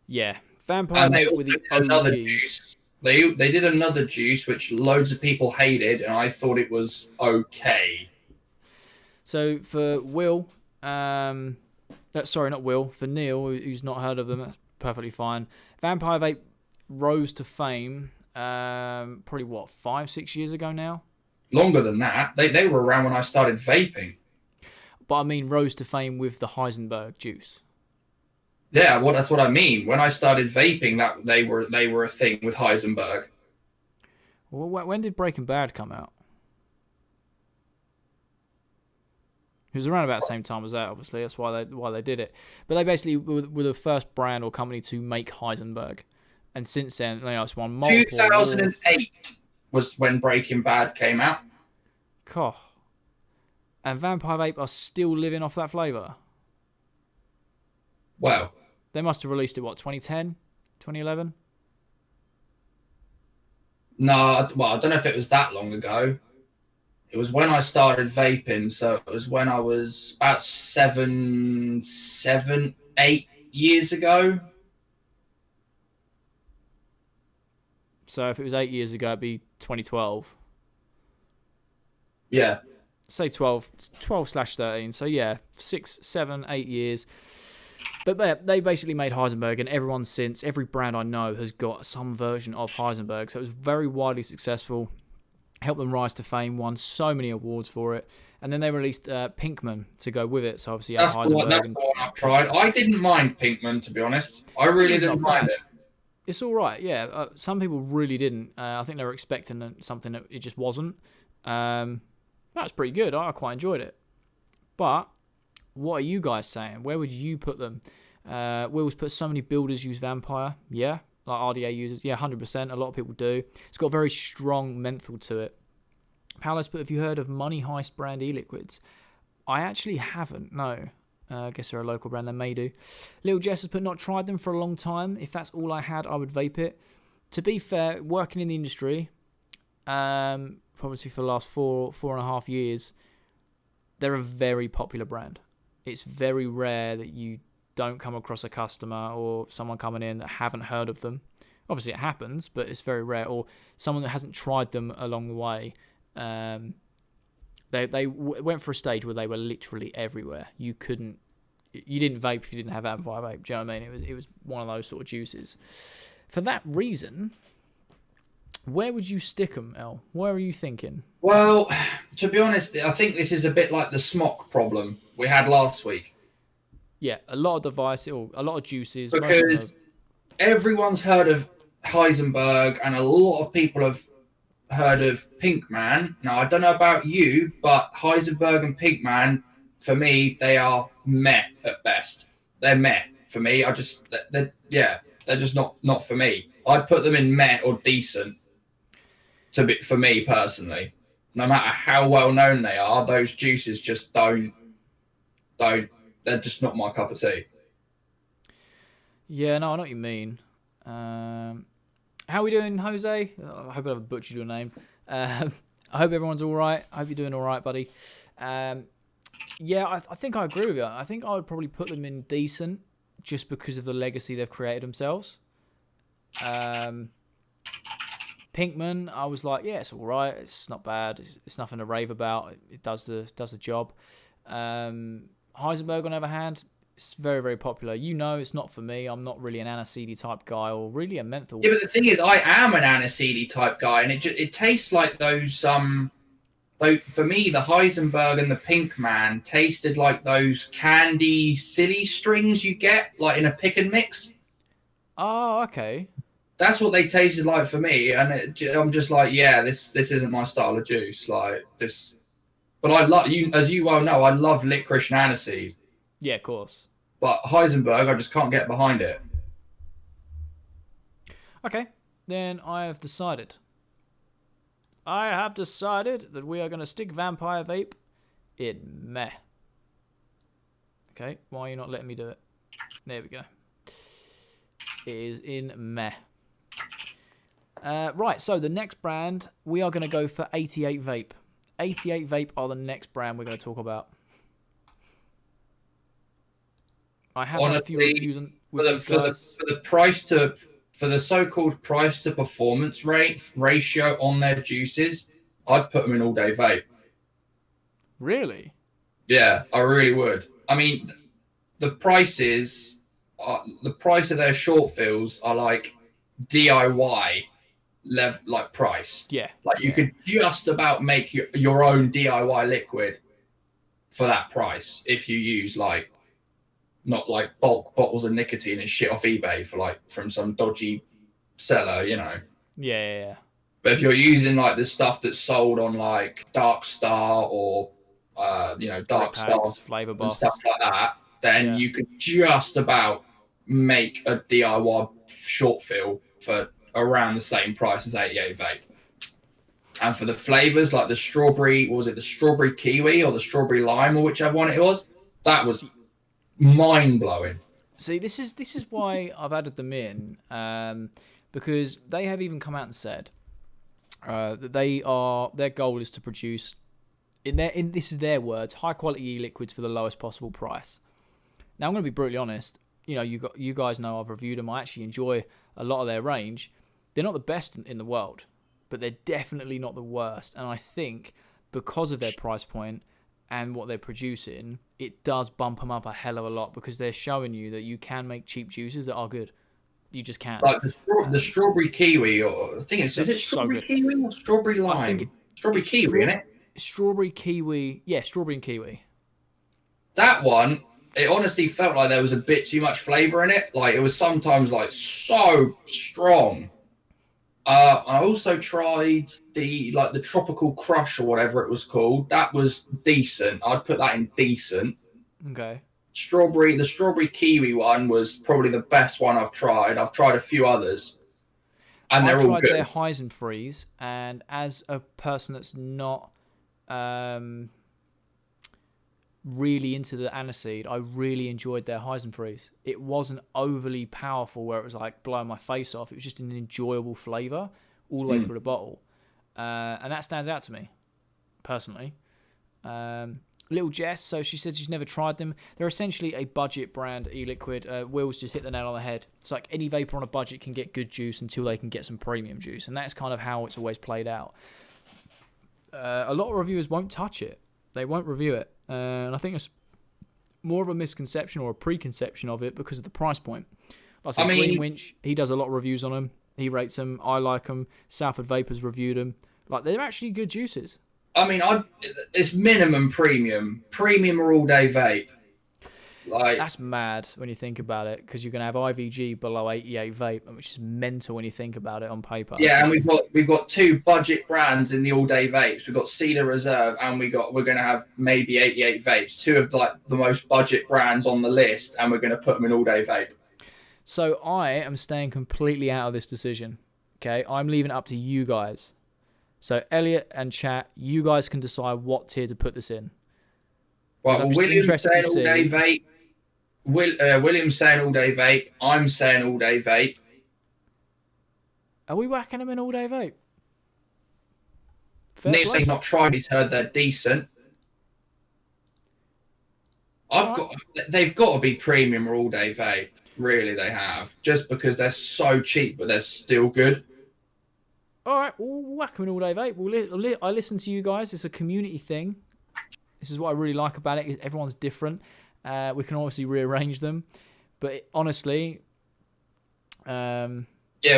Yeah, Vampire And they Vape also were the did another OGs. juice. They did another juice which loads of people hated, and I thought it was okay. So for Will, sorry, not Will, for Neil, who's not heard of them, that's perfectly fine. Vampire Vape rose to fame, probably what, 5-6 years ago now. Longer than that. They were around when I started vaping. But I mean, rose to fame with the Heisenberg juice. Yeah, well, that's what I mean. When I started vaping, that they were a thing with Heisenberg. Well, when did Breaking Bad come out? It was around about the same time as that, obviously. That's why they did it. But they basically were the first brand or company to make Heisenberg. And since then, it's won multiple 2008 awards. was when Breaking Bad came out. Cough. And Vampire Vape are still living off that flavour. Well, They must have released it, 2010? 2011? no, well, I don't know if it was that long ago. It was when I started vaping, so it was when I was about 8 years ago. So if it was 8 years ago, it'd be 2012. Yeah. Say 12/13. So yeah, 6, 7, 8 years. But they basically made Heisenberg, and everyone since, every brand I know has got some version of Heisenberg. So it was very widely successful, helped them rise to fame, won so many awards for it. And then they released Pinkman to go with it. So obviously, That's the one I've tried. I didn't mind Pinkman, to be honest. I really didn't mind it. It's all right, yeah. Some people really didn't. I think they were expecting something that it just wasn't. That's pretty good. I quite enjoyed it. But what are you guys saying? Where would you put them? Will's put so many builders use Vampire. Yeah. Like RDA users. Yeah, 100%. A lot of people do. It's got a very strong menthol to it. Paolo's put, have you heard of Money Heist brand e-liquids? I actually haven't, no. I guess they're a local brand, they may do. Little Jess has put, not tried them for a long time. If that's all I had, I would vape it. To be fair, working in the industry, probably for the last 4.5 years, they're a very popular brand. It's very rare that you don't come across a customer or someone coming in that haven't heard of them. Obviously, it happens, but it's very rare. Or someone that hasn't tried them along the way. They went for a stage where they were literally everywhere. You didn't vape if you didn't have Vampire Vape. Do you know what I mean? It was one of those sort of juices. For that reason, where would you stick them, El? Where are you thinking? Well, to be honest, I think this is a bit like the smock problem we had last week. Yeah, a lot of devices, or a lot of juices. Because everyone's heard of Heisenberg, and a lot of people have heard of Pinkman. Now, I don't know about you, but Heisenberg and Pinkman, for me, they are meh at best. They're meh for me. They're just not for me. I'd put them in meh or decent. For me personally, no matter how well known they are, those juices just don't. They're just not my cup of tea. Yeah, no, I know what you mean. How are we doing, Jose? I hope I haven't butchered your name. I hope everyone's all right. I hope you're doing all right, buddy. Yeah, I think I agree with you. I think I would probably put them in decent just because of the legacy they've created themselves. Pinkman, I was like, yeah, it's all right. It's not bad. It's nothing to rave about. It does the job. Heisenberg, on the other hand, it's very, very popular. It's not for me. I'm not really an aniseed type guy or really a menthol. Yeah, but the thing is, I am an aniseed type guy, and it tastes like those. For me, the Heisenberg and the Pinkman tasted like those candy silly strings you get, like in a pick and mix. Oh, okay. That's what they tasted like for me, and I'm just like, yeah, this isn't my style of juice, like this. But I love you, as you well know, I love licorice and aniseed. Yeah, of course. But Heisenberg, I just can't get behind it. Okay, then I have decided that we are going to stick Vampire Vape in meh. Okay, why are you not letting me do it? There we go. It is in meh. Right, so the next brand, we are going to go for 88 Vape. 88 Vape are the next brand we're going to talk about. I have had a few reviews with these guys. For the so-called price to performance ratio on their juices, I'd put them in all day vape. Really? Yeah, I really would. I mean, the prices, the price of their short fills are like DIY like price. Yeah. Like you could just about make your own DIY liquid for that price if you use like not like bulk bottles of nicotine and shit off eBay for like from some dodgy seller, you know. Yeah. But if you're using like the stuff that's sold on like Dark Star or Dark Star Flavor and stuff like that, then Yeah. you could just about make a DIY short fill for around the same price as 88 Vape. And for the flavors, like the strawberry, what was it, the strawberry kiwi or the strawberry lime or whichever one it was, that was mind blowing. See, this is why I've added them in, because they have even come out and said that their goal is to produce this is their words, high quality e-liquids for the lowest possible price. Now I'm going to be brutally honest. You know, you guys know I've reviewed them. I actually enjoy a lot of their range. They're not the best in the world, but they're definitely not the worst. And I think because of their price point and what they're producing, it does bump them up a hell of a lot because they're showing you that you can make cheap juices that are good. You just can. Like the strawberry kiwi, or I think is it strawberry kiwi or strawberry lime? I think strawberry kiwi, isn't it? Strawberry kiwi, yeah, strawberry and kiwi. That one, it honestly felt like there was a bit too much flavor in it. Like it was sometimes like so strong. I also tried the tropical crush or whatever it was called. That was decent. I'd put that in decent. Okay. The strawberry kiwi one was probably the best one I've tried. I've tried a few others, and they're all good. I tried their Heisenfreeze, and as a person that's not really into the aniseed, I really enjoyed their Heisenfreeze. It wasn't overly powerful where it was like blowing my face off. It was just an enjoyable flavour all the way through the bottle. And that stands out to me, personally. Little Jess, so she said she's never tried them. They're essentially a budget brand e-liquid. Will's just hit the nail on the head. It's like any vapor on a budget can get good juice until they can get some premium juice. And that's kind of how it's always played out. A lot of reviewers won't touch it. They won't review it. And I think it's more of a misconception or a preconception of it because of the price point. Like I said, Green Winch, he does a lot of reviews on them. He rates them. I like them. Southwood Vapors reviewed them. Like, they're actually good juices. I mean, it's minimum premium or all day vape. Like that's mad when you think about it, because you're gonna have IVG below 88 vape, which is mental when you think about it on paper. Yeah, and we've got two budget brands in the all day vapes. We've got Cedar Reserve, and we're gonna have maybe 88 vapes. Two of like the most budget brands on the list, and we're gonna put them in all day vape. So I am staying completely out of this decision. Okay, I'm leaving it up to you guys. So Elliot and chat, you guys can decide what tier to put this in. Well, William's saying all day vape. William's saying all day vape. I'm saying all day vape. Are we whacking them in all day vape? Nick's saying he's not tried. He's heard they're decent. They've got to be premium or all day vape. Really, they have. Just because they're so cheap, but they're still good. All right, we'll whack them in all day vape. I listen to you guys. It's a community thing. This is what I really like about it. Everyone's different. We can obviously rearrange them, but honestly, yeah,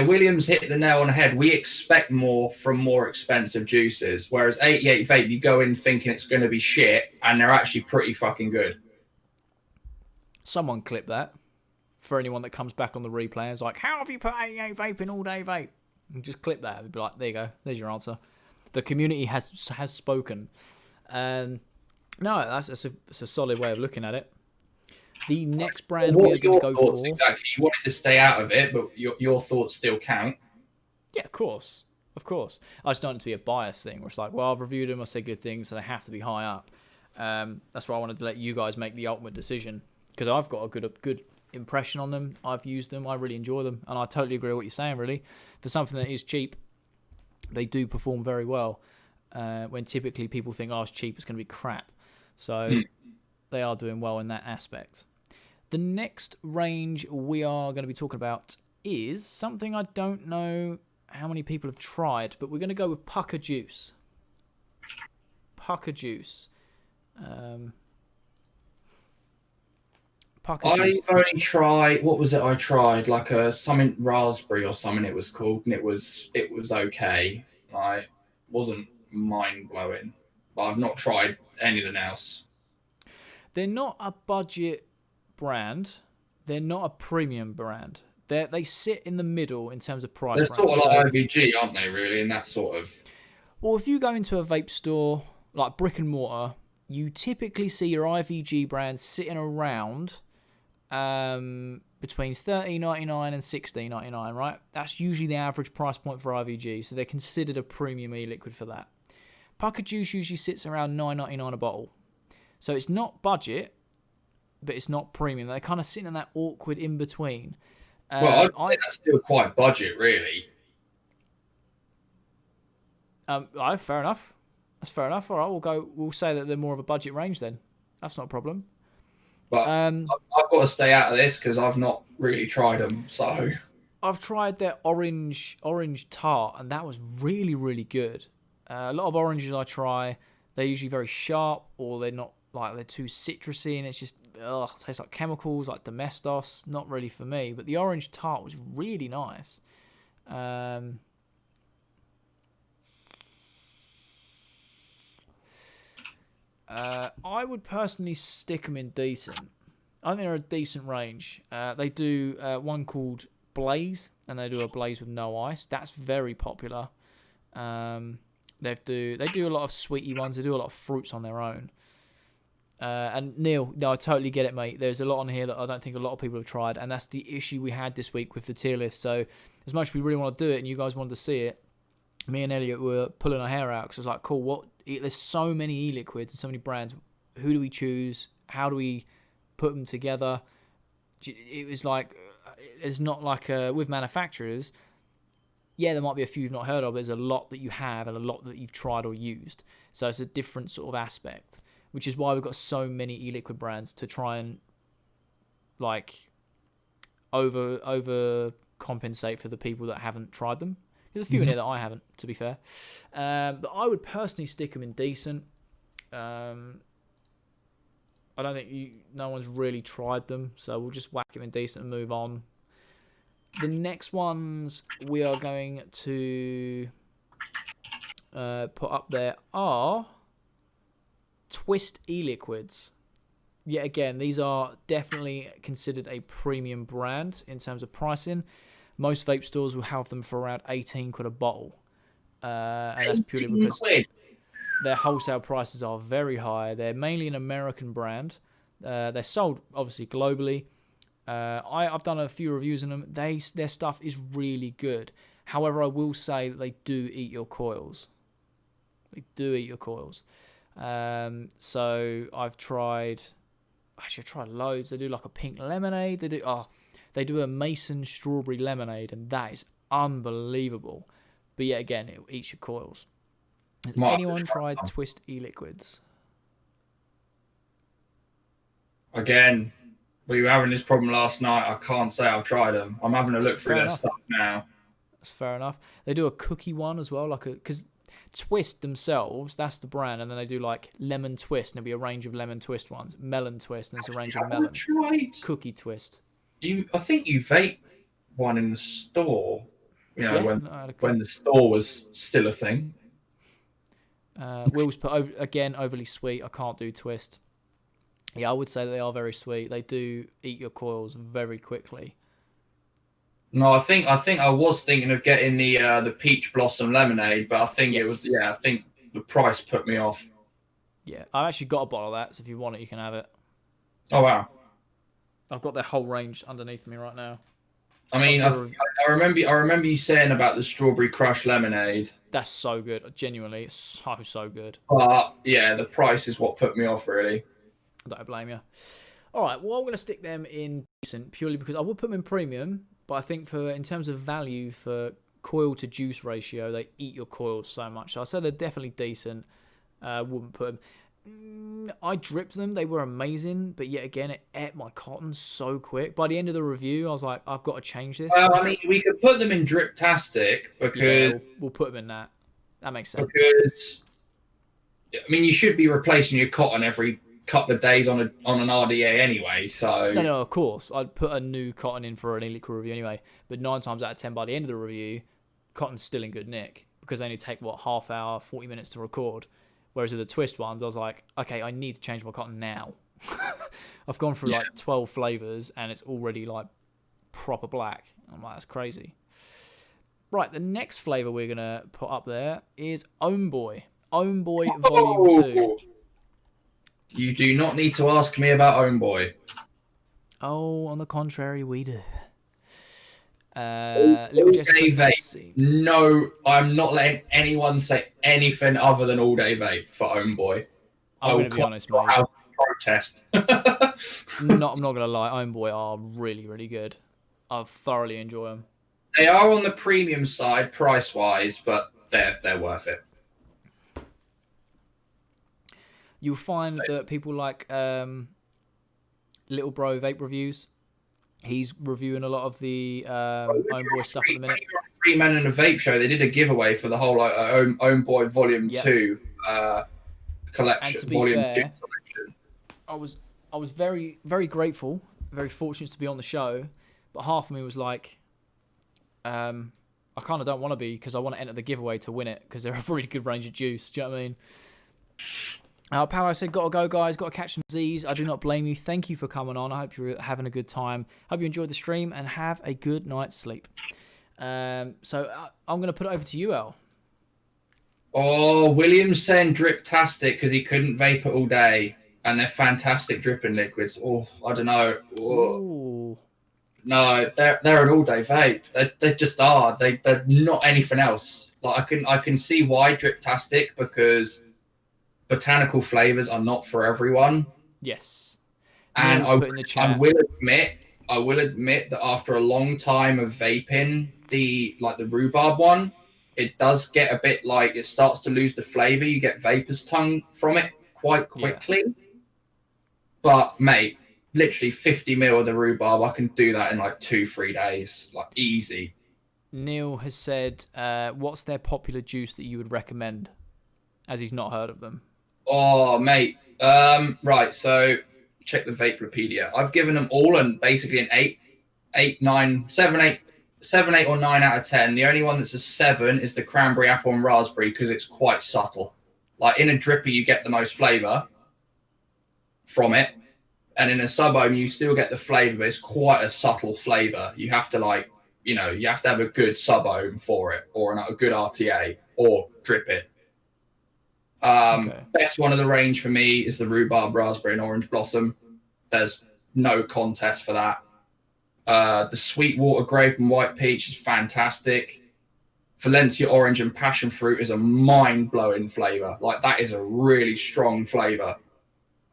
Williams hit the nail on the head. We expect more from more expensive juices, whereas 88 vape, you go in thinking it's going to be shit, and they're actually pretty fucking good. Someone clip that for anyone that comes back on the replay. It's like, how have you put 88 vape in all day vape? And just clip that. It'd be like, there you go. There's your answer. The community has spoken. No, it's a solid way of looking at it. The next brand we are going to go for... Exactly. You wanted to stay out of it, but your thoughts still count. Yeah, of course. Of course. I just don't want it to be a bias thing where it's like, well, I've reviewed them, I say good things, so they have to be high up. That's why I wanted to let you guys make the ultimate decision, because I've got a good impression on them. I've used them. I really enjoy them, and I totally agree with what you're saying. Really, for something that is cheap, they do perform very well. When typically people think, "Oh, it's cheap, it's going to be crap," so they are doing well in that aspect. The next range we are going to be talking about is something I don't know how many people have tried, but we're going to go with Pucker Juice. Pucker Juice. I've only tried. What was it? I tried like a something raspberry or something. It was called, and it was okay. Like, wasn't mind blowing, but I've not tried anything else. They're not a budget brand. They're not a premium brand. They sit in the middle in terms of price. They're sort of like IVG, aren't they? Really, in that sort of. Well, if you go into a vape store like brick and mortar, you typically see your IVG brands sitting around between $13.99 and $16.99, right? That's usually the average price point for IVG, so they're considered a premium e-liquid for that. Pucker Juice usually sits around $9.99 a bottle. So it's not budget, but it's not premium. They're kind of sitting in that awkward in-between. Well, I'd say that's still quite budget, really. Fair enough. That's fair enough. All right, we'll say that they're more of a budget range then. That's not a problem. But I've got to stay out of this because I've not really tried them. So I've tried their orange tart, and that was really, really good. A lot of oranges I try, they're usually very sharp, or they're not, like, they're too citrusy, and it's just it tastes like chemicals, like Domestos. Not really for me. But the orange tart was really nice. I would personally stick them in decent. I think they're a decent range. They do one called Blaze, and they do a Blaze with no ice. That's very popular. They do a lot of sweetie ones. They do a lot of fruits on their own. And Neil, no, I totally get it, mate. There's a lot on here that I don't think a lot of people have tried, and that's the issue we had this week with the tier list. So as much as we really want to do it, and you guys wanted to see it, me and Elliot were pulling our hair out because it was like, cool, there's so many e-liquids and so many brands. Who do we choose? How do we put them together? It was like, it's not like with manufacturers. Yeah, there might be a few you've not heard of, but there's a lot that you have and a lot that you've tried or used. So it's a different sort of aspect, which is why we've got so many e-liquid brands to try and like over compensate for the people that haven't tried them. There's a few in here that I haven't, to be fair. But I would personally stick them in decent. I don't think no one's really tried them, so we'll just whack them in decent and move on. The next ones we are going to put up there are Twist e-liquids. Yet again, these are definitely considered a premium brand in terms of pricing. Most vape stores will have them for around 18 quid a bottle. And that's purely because their wholesale prices are very high. They're mainly an American brand. They're sold, obviously, globally. I've done a few reviews on them. Their stuff is really good. However, I will say that they do eat your coils. They do eat your coils. So I've tried loads. They do like a pink lemonade. They do a Mason strawberry lemonade, and that is unbelievable. But yet again, it eats your coils. Has anyone tried Twist e-liquids? Again, we were having this problem last night. I can't say I've tried them. I'm having a look through their stuff now. That's fair enough. They do a cookie one as well, because Twist themselves, that's the brand, and then they do like lemon twist, and there'll be a range of lemon twist ones, melon twist, and there's a range of melon. Cookie twist. I think you vape one in the store. You know, when the store was still a thing. Will's put overly sweet. I can't do Twist. Yeah, I would say that they are very sweet. They do eat your coils very quickly. No, I think I was thinking of getting the peach blossom lemonade, but I think it was I think the price put me off. Yeah, I've actually got a bottle of that, so if you want it, you can have it. Oh wow! I've got their whole range underneath me right now. I mean, I remember you saying about the strawberry crush lemonade. That's so good. Genuinely, it's so good. Yeah, the price is what put me off, really. I don't blame you. All right, well, I'm going to stick them in decent purely because I would put them in premium, but I think in terms of value for coil to juice ratio, they eat your coils so much. So I say they're definitely decent. Wouldn't put them. I dripped them. They were amazing, but yet again, it ate my cotton so quick. By the end of the review, I was like, I've got to change this. Well, I mean, we could put them in Driptastic because we'll put them in that. That makes sense. Because I mean, you should be replacing your cotton every couple of days on an RDA anyway. So no, of course, I'd put a new cotton in for an e-liquid review anyway. But 9 times out of 10, by the end of the review, cotton's still in good nick because they only take half hour, 40 minutes to record. Whereas with the twist ones, I was like, okay, I need to change my cotton now. I've gone through like 12 flavors and it's already like proper black. I'm like, that's crazy. Right, the next flavor we're gonna put up there is Ohmboy. Ohmboy Volume 2. You do not need to ask me about Ohmboy. Oh, on the contrary, we do. Little Day Vape. No, I'm not letting anyone say anything other than All Day Vape for Ohmboy. I'm going to be honest, mate. Protest. I'm not going to lie. Ohmboy are really, really good. I thoroughly enjoy them. They are on the premium side price-wise, but they're worth it. You'll find that people like Little Bro Vape Reviews. He's reviewing a lot of the Ohmboy stuff at the minute. Three Men in a Vape Show, they did a giveaway for the whole Ohmboy Volume 2 collection. And to be fair, I was very, very grateful, very fortunate to be on the show, but half of me was like, I kind of don't want to be because I want to enter the giveaway to win it because they're a really good range of juice. Do you know what I mean? Power said, gotta go, guys. Gotta catch some Z's. I do not blame you. Thank you for coming on. I hope you're having a good time. Hope you enjoyed the stream and have a good night's sleep. So I'm going to put it over to you, El. Oh, William's saying Driptastic because he couldn't vape it all day. And they're fantastic dripping liquids. Oh, I don't know. Oh. No, they're an all-day vape. They just are. They're not anything else. Like I can see why Driptastic, because botanical flavors are not for everyone. Yes. And I will admit that after a long time of vaping, the rhubarb one, it does get a bit like it starts to lose the flavor. You get vapor's tongue from it quite quickly. Yeah. But mate, literally 50 mil of the rhubarb, I can do that in like 2-3 days, like easy. Neil has said, what's their popular juice that you would recommend? As he's not heard of them. Oh, mate. Right, so check the Vaperopedia. I've given them all and basically an 7, 8 or 9 out of 10. The only one that's a 7 is the cranberry apple and raspberry because it's quite subtle. Like in a dripper, you get the most flavor from it. And in a sub-ohm, you still get the flavor, but it's quite a subtle flavor. You have to you have to have a good sub-ohm for it or a good RTA or drip it. Best one of the range for me is the rhubarb, raspberry, and orange blossom. There's no contest for that. The Sweetwater grape and white peach is fantastic. Valencia orange and passion fruit is a mind-blowing flavor. Like that is a really strong flavor.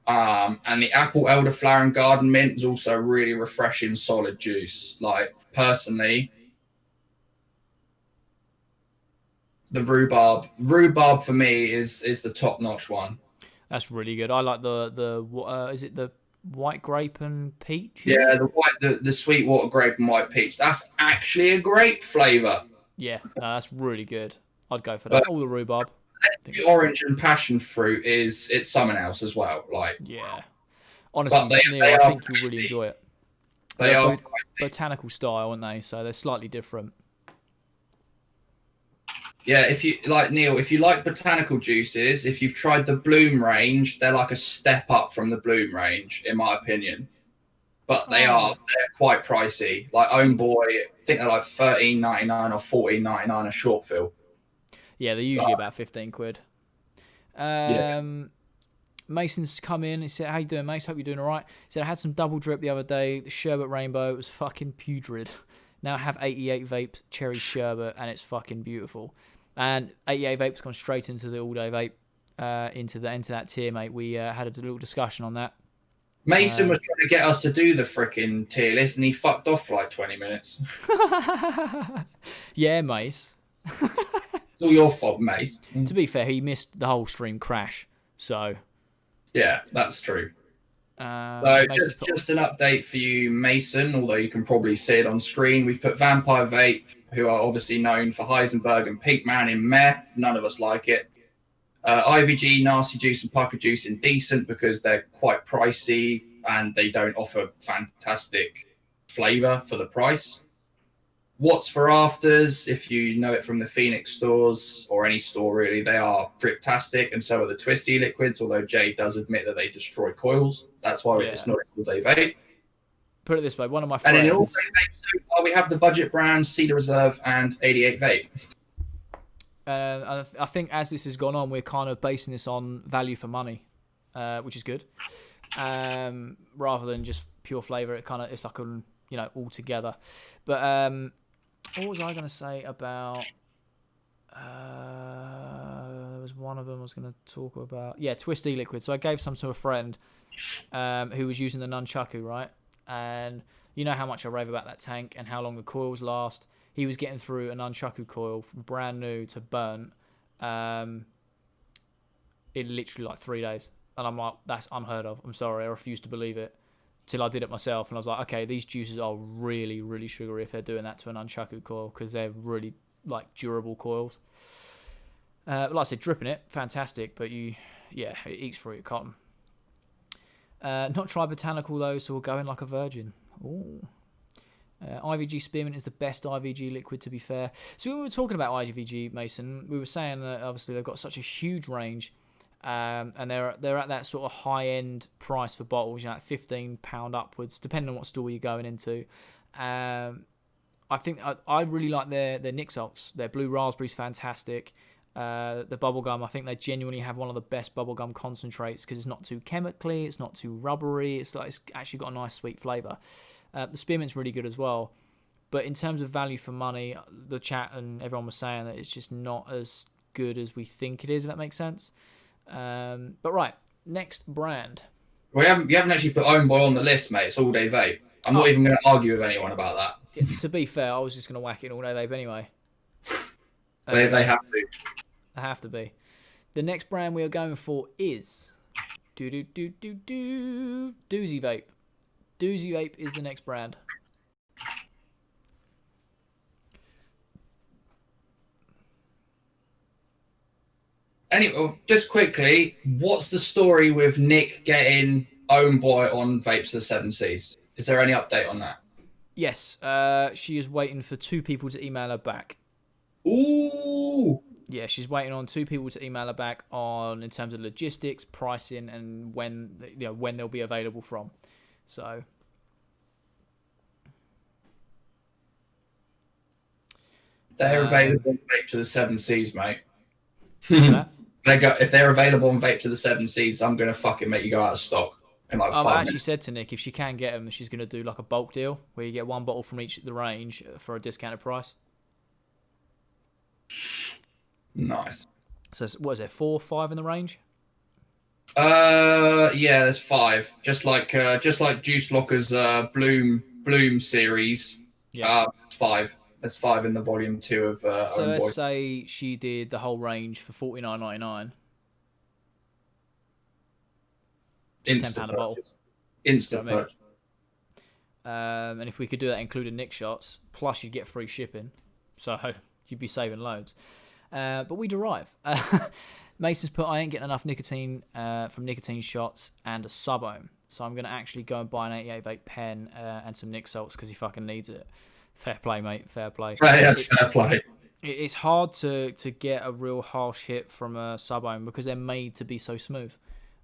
And the apple elderflower and garden mint is also really refreshing, solid juice. Like personally, the rhubarb for me is the top-notch one. That's really good. I like is it the white grape and peach? Yeah, the Sweetwater grape and white peach. That's actually a grape flavor. Yeah, no, that's really good. I'd go for that. All the rhubarb. The orange and passion fruit it's something else as well. Like yeah, honestly, Neil, I think you'll really enjoy it. They are botanical style, aren't they? So they're slightly different. Yeah, if you like Neil, if you like botanical juices, if you've tried the Bloom range, they're like a step up from the Bloom range, in my opinion. But they're quite pricey. Like Ohmboy, I think they're like $13.99 or $14.99 a short fill. Yeah, they're usually about 15 quid. Mason's come in. He said, "How you doing, Mace? Hope you're doing all right." He said, "I had some double drip the other day. The sherbet rainbow, it was fucking putrid. Now I have 88 vape cherry sherbet, and it's fucking beautiful." And 88 vape's gone straight into the all-day vape, into that tier, mate. We had a little discussion on that. Mason was trying to get us to do the frickin' tier list, and he fucked off for like 20 minutes. Yeah, Mace. It's all your fault, Mace. To be fair, he missed the whole stream crash, so... Yeah, that's true. So Mason's just an update for you, Mason, although you can probably see it on screen. We've put Vampire Vape, who are obviously known for Heisenberg and Pinkman, in meh. None of us like it. IVG, Nasty Juice, and Pucker Juice in decent because they're quite pricey and they don't offer fantastic flavour for the price. What's for afters, if you know it from the Phoenix stores or any store really, they are drip-tastic, and so are the Twisty liquids, although Jay does admit that they destroy coils. That's why it's not a all-day vape. Put it this way, one of my friends... And in all-day vape so far, we have the budget brands, Cedar Reserve and 88 Vape. I think as this has gone on, we're kind of basing this on value for money, which is good. Rather than just pure flavour, it's like all together. But what was I going to say about? There was one of them I was going to talk about. Yeah, Twisty liquid. So I gave some to a friend who was using the nunchaku, right? And you know how much I rave about that tank and how long the coils last. He was getting through a nunchaku coil from brand new to burnt in literally like 3 days. And I'm like, that's unheard of. I'm sorry, I refuse to believe it. Till I did it myself, and I was like, okay, these juices are really, really sugary if they're doing that to an nunchaku coil, because they're really like durable coils. Like I said, dripping it, fantastic, but it eats through your cotton. Not tried botanical though, so we'll go in like a virgin. Ooh. IVG Spearmint is the best IVG liquid, to be fair. So when we were talking about IVG, Mason, we were saying that obviously they've got such a huge range, and they're at that sort of high end price for bottles, like £15 upwards, depending on what store you're going into. I think I really like their Nick salts. Their blue raspberry's fantastic. The bubblegum, I think they genuinely have one of the best bubblegum concentrates because it's not too chemically, it's not too rubbery, it's actually got a nice sweet flavour. The spearmint's really good as well, but in terms of value for money, the chat and everyone was saying that it's just not as good as we think it is, if that makes sense. But right, next brand. You haven't actually put Homeboy on the list, mate. It's all day vape. I'm not even going to argue with anyone about that. Yeah, to be fair, I was just going to whack it in all day vape anyway. They have to. They have to be. The next brand we are going for is Doozy Vape. Doozy Vape is the next brand. Anyway, just quickly, what's the story with Nick getting Homeboy on Vapes of the Seven Seas? Is there any update on that? Yes, she is waiting for 2 people to email her back. Ooh! Yeah, she's waiting on 2 people to email her back in terms of logistics, pricing, and when they'll be available from. So they're available on Vapes of the Seven Seas, mate. that? If they're available on Vapes of the Seven Seas, I'm gonna fucking make you go out of stock in like 5 I minutes. actually said to Nick if she can get them, she's gonna do like a bulk deal where you get 1 bottle from each of the range for a discounted price. Nice. So what is there, 4 or 5 in the range? Yeah, there's 5. Just like Juice Locker's Bloom series. Yeah. 5. There's 5 in the volume 2 of. So Homeboy. let's say she did the whole range for $49.99. Instant £10 a bottle. purchase. Instant You know what purchase. And if we could do that, including Nick shots, plus you'd get free shipping, so you'd be saving loads. But we derive. Mason's put, I ain't getting enough nicotine from nicotine shots and a sub-ohm, so I'm going to actually go and buy an 88 vape pen and some Nick salts because he fucking needs it. Fair play, mate. Fair play. Fair play. It's hard to get a real harsh hit from a sub-ohm because they're made to be so smooth.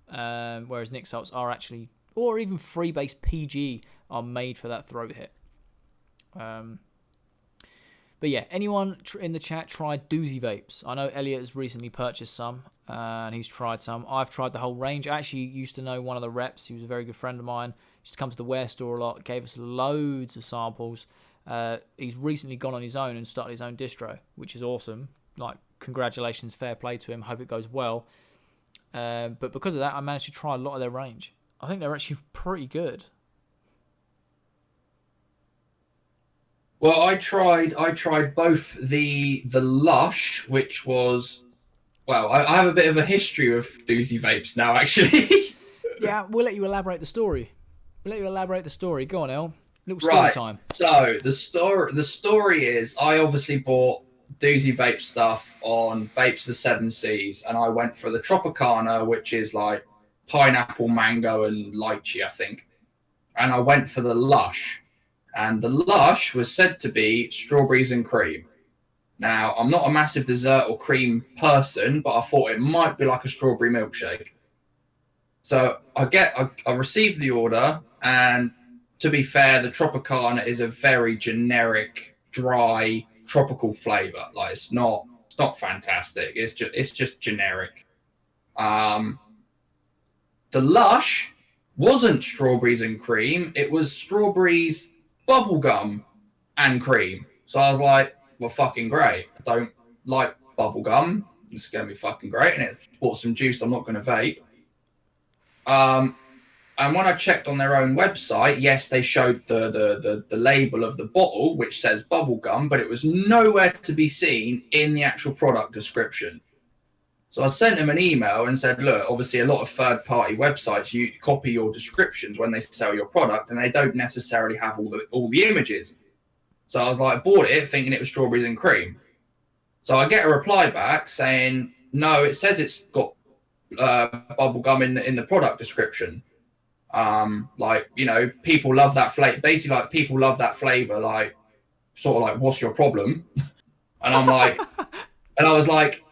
Whereas Nick salts are actually, or even Freebase PG, are made for that throat hit. But yeah, anyone in the chat tried Doozy Vapes? I know Elliot has recently purchased some, and he's tried some. I've tried the whole range. I actually used to know one of the reps. He was a very good friend of mine. He used to come to the Wear store a lot, gave us loads of samples. He's recently gone on his own and started his own distro, which is awesome. Like, congratulations, fair play to him. Hope it goes well. But because of that, I managed to try a lot of their range. I think they're actually pretty good. Well, I tried both the Lush, which was, well, I have a bit of a history with doozy vapes now, actually. Yeah, we'll let you elaborate the story. Go on, El. Little story Right. time. So the story is I obviously bought doozy vape stuff on Vapes the Seven Seas, and I went for the Tropicana, which is like pineapple, mango, and lychee, I think. And I went for the Lush, and the Lush was said to be strawberries and cream. Now, I'm not a massive dessert or cream person, but I thought it might be like a strawberry milkshake. So I received the order, and to be fair, the Tropicana is a very generic, dry, tropical flavor. Like it's not fantastic. It's just generic. Um, the Lush wasn't strawberries and cream. It was strawberries, bubblegum, and cream. So I was like, well, fucking great. I don't like bubblegum. This is going to be fucking great. And it bought some juice I'm not going to vape. And when I checked on their own website, yes, they showed the label of the bottle, which says bubblegum, but it was nowhere to be seen in the actual product description. So I sent them an email and said, look, obviously a lot of third-party websites, you copy your descriptions when they sell your product, and they don't necessarily have all the images. So I was like, I bought it thinking it was strawberries and cream. So I get a reply back saying, no, it says it's got bubblegum in the product description. Like, you know, people love that flavor. Basically, like, people love that flavor. Like, sort of like, what's your problem? And I'm like, and I was like,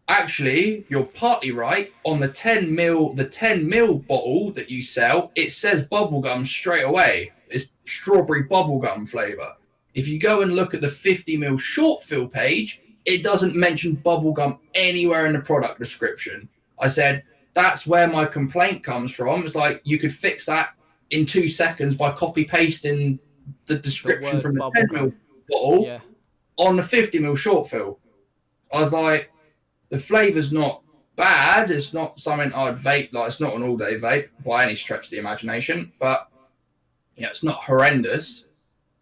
actually, you're partly right. On the 10 mil bottle that you sell, it says bubblegum straight away. It's strawberry bubblegum flavor. If you go and look at the 50 mil short fill page, it doesn't mention bubblegum anywhere in the product description. I said, that's where my complaint comes from. It's like, you could fix that in 2 seconds by copy pasting the description from the 10 mil bottle on the 50 mil short fill. I was like, the flavor's not bad. It's not something I'd vape. Like, it's not an all day vape by any stretch of the imagination, but you know, it's not horrendous.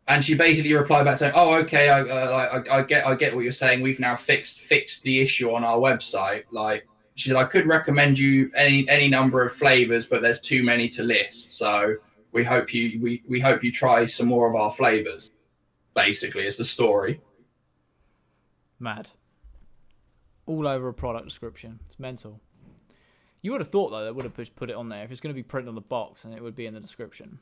And she basically replied back saying, "Oh, okay, I get what you're saying. We've now fixed the issue on our website. Like, she said, I could recommend you any number of flavors, but there's too many to list. So we hope you try some more of our flavors." Basically, is the story. Mad. All over a product description. It's mental. You would have thought, though, they would have put it on there. If it's going to be printed on the box, and it would be in the description.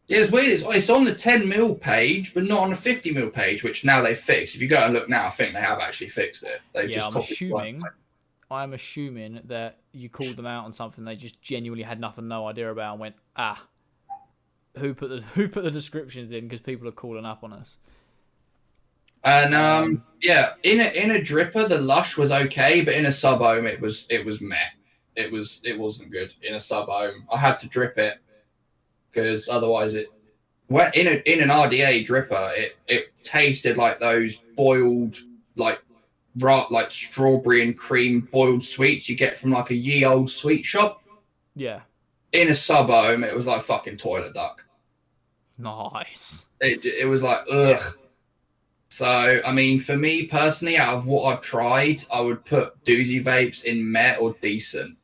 Yeah, it's weird. It's on the 10 mil page, but not on the 50 mil page, which now they've fixed. If you go and look now, I think they have actually fixed it. I'm assuming that you called them out on something they just genuinely had no idea about and went, who put the descriptions in, because people are calling up on us. And yeah, in a dripper, the Lush was okay, but in a sub ohm, it was meh. It wasn't good in a sub ohm. I had to drip it because otherwise in an RDA dripper, it tasted like those boiled like strawberry and cream boiled sweets you get from like a ye old sweet shop. Yeah. In a sub ohm, it was like fucking toilet duck. Nice. It was like ugh. Yeah. So, I mean, for me personally, out of what I've tried, I would put doozy vapes in meh or decent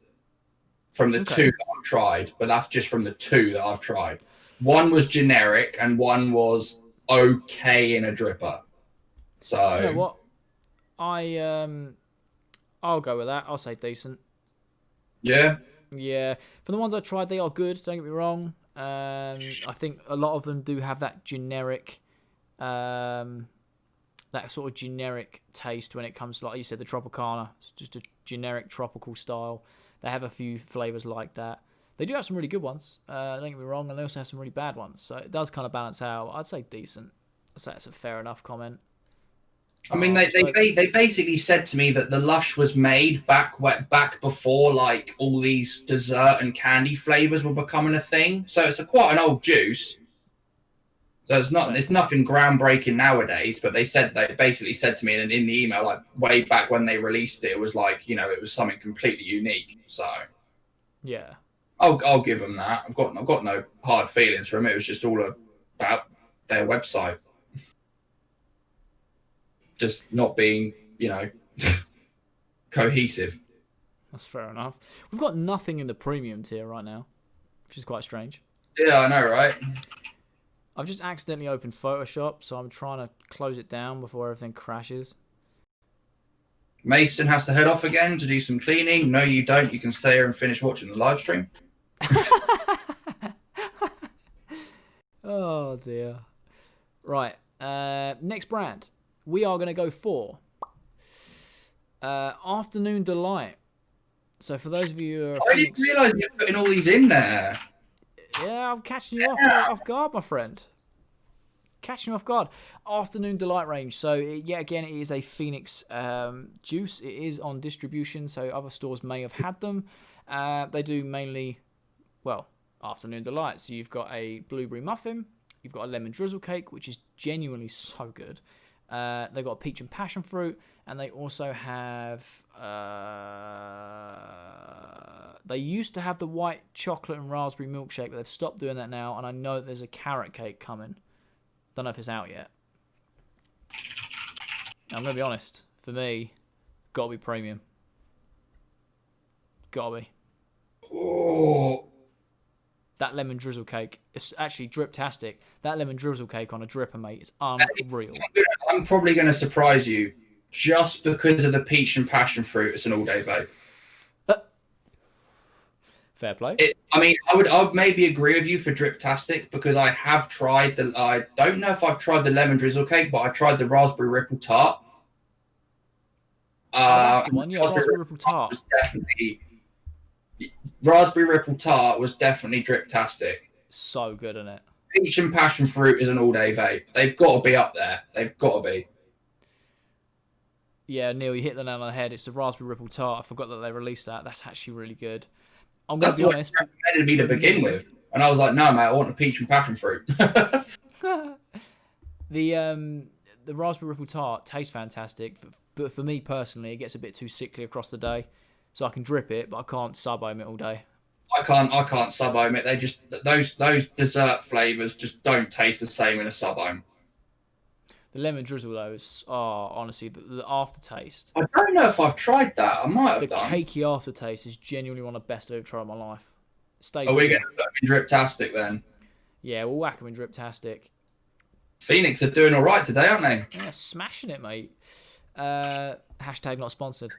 from the two that I've tried. But that's just from the two that I've tried. One was generic and one was okay in a dripper. So, you know what? I'll go with that. I'll say decent. Yeah. Yeah. For the ones I tried, they are good. Don't get me wrong. I think a lot of them do have that generic, that sort of generic taste when it comes to, like you said, the Tropicana. It's just a generic tropical style. They have a few flavors like that. They do have some really good ones. Don't get me wrong, and they also have some really bad ones. So it does kind of balance out. I'd say decent. I'd say that's a fair enough comment. I mean, they basically said to me that the Lush was made back before like all these dessert and candy flavors were becoming a thing. So it's quite an old juice. So it's nothing groundbreaking nowadays. But they basically said to me in the email, like way back when they released it, it was like, you know, it was something completely unique. So yeah. I'll give them that. I've got no hard feelings for them. It was just all about their website just not being, cohesive. That's fair enough. We've got nothing in the premium tier right now, which is quite strange. Yeah, I know, right? I've just accidentally opened Photoshop, so I'm trying to close it down before everything crashes. Mason has to head off again to do some cleaning. No, you don't. You can stay here and finish watching the live stream. Oh dear. Right. Next brand. We are going to go for Afternoon Delight. So for those of you who are I didn't realise you're putting all these in there. Yeah, I'm catching you off guard, my friend. Catching you off guard. Afternoon Delight range. So, yet again, it is a Phoenix juice. It is on distribution, so other stores may have had them. They do mainly, well, Afternoon Delight. So, you've got a blueberry muffin. You've got a lemon drizzle cake, which is genuinely so good. They've got a peach and passion fruit. And they also have... they used to have the white chocolate and raspberry milkshake, but they've stopped doing that now. And I know that there's a carrot cake coming. Don't know if it's out yet. I'm going to be honest. For me, got to be premium. Got to be. Oh. That lemon drizzle cake, it's actually drip-tastic. That lemon drizzle cake on a dripper, mate, is unreal. I'm probably going to surprise you. Just because of the peach and passion fruit, it's an all-day vape. Fair play. I would maybe agree with you for drip-tastic because I have tried I don't know if I've tried the lemon drizzle cake, but I tried the raspberry ripple tart. That's the one, yeah, raspberry ripple tart. Raspberry ripple tart was definitely drip-tastic. So good, isn't it? Peach and passion fruit is an all-day vape. They've got to be up there. They've got to be. Yeah, Neil, you hit the nail on the head. It's the raspberry ripple tart. I forgot that they released that. That's actually really good. I'm going to be honest. That's what recommended me to begin with. And I was like, no, mate, I want a peach and passion fruit. The raspberry ripple tart tastes fantastic. But for me personally, it gets a bit too sickly across the day. So I can drip it, but I can't sub-ohm it all day. I can't sub-ohm it. They just those dessert flavors just don't taste the same in a sub-ohm. The lemon drizzle, though, is honestly the aftertaste. I don't know if I've tried that. I might have done. The cakey aftertaste is genuinely one of the best I've ever tried in my life. Are we going to put them in Driptastic then? Yeah, we'll whack them in Driptastic. Phoenix are doing all right today, aren't they? Yeah, smashing it, mate. Hashtag not sponsored.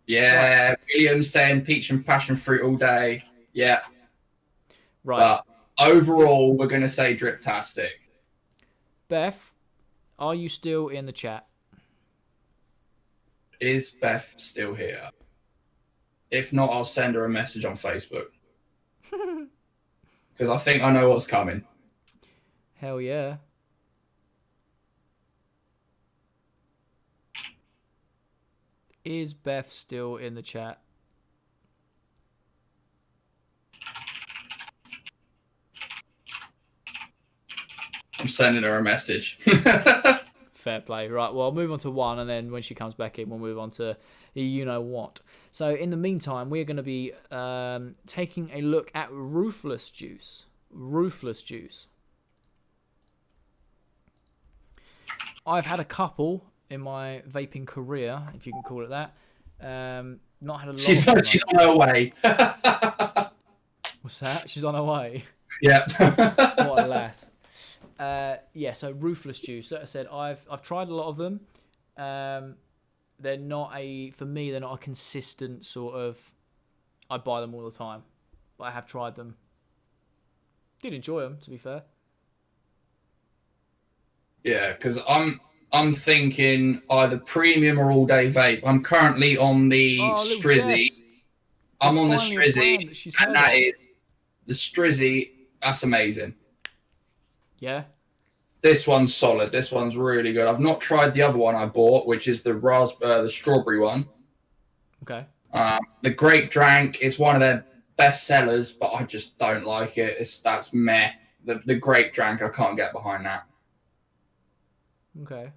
Yeah, right. William's saying peach and passion fruit all day. Yeah. Right. But overall, we're going to say Driptastic. Beth, are you still in the chat? Is Beth still here? If not, I'll send her a message on Facebook. Because I think I know what's coming. Hell yeah. Is Beth still in the chat? I'm sending her a message. Fair play. Right, well, I'll move on to one, and then when she comes back in, we'll move on to you-know-what. So, in the meantime, we're going to be taking a look at Ruthless Juice. Ruthless Juice. I've had a couple in my vaping career, if you can call it that. Not had a lot. She's on her way. What's that? She's on her way? Yeah. What a lass. Yeah, so Ruthless Juice. Like I said, I've tried a lot of them. They're not for me, they're not a consistent sort of, I buy them all the time. But I have tried them. Did enjoy them, to be fair. Yeah, because I'm thinking either premium or all day vape. I'm currently on the Strizzy. I'm on the Strizzy, and that is the Strizzy. That's amazing. Yeah. This one's solid. This one's really good. I've not tried the other one I bought, which is the strawberry one. Okay. The Grape Drank is one of their best sellers, but I just don't like it. That's meh. The Grape Drank, I can't get behind that. Okay.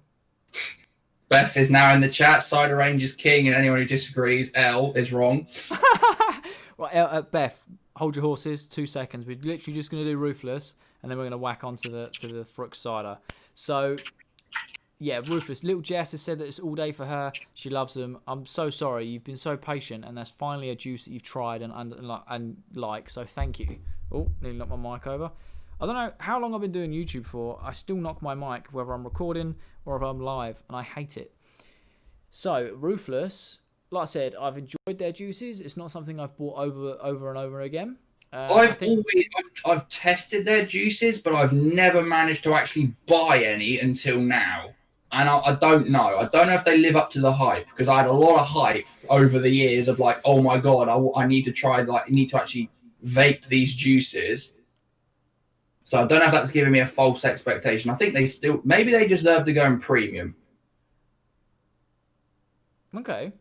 Beth is now in the chat. Cider Range is king, and anyone who disagrees, L is wrong. Right, Beth, hold your horses. 2 seconds. We're literally just going to do Ruthless, and then we're going to whack onto the Fruct Cider. So, yeah, Ruthless. Little Jess has said that it's all day for her. She loves them. I'm so sorry. You've been so patient, and that's finally a juice that you've tried and like. So thank you. Oh, nearly knocked my mic over. I don't know how long I've been doing YouTube for. I still knock my mic, whether I'm recording or if I'm live, and I hate it. So, Ruthless, like I said, I've enjoyed their juices. It's not something I've bought over and over again. I've tested their juices, but I've never managed to actually buy any until now. And I don't know. I don't know if they live up to the hype, because I had a lot of hype over the years of like, oh my God, I need to try, like, I need to actually vape these juices. So I don't know if that's giving me a false expectation. I think maybe they deserve to go in premium. Okay.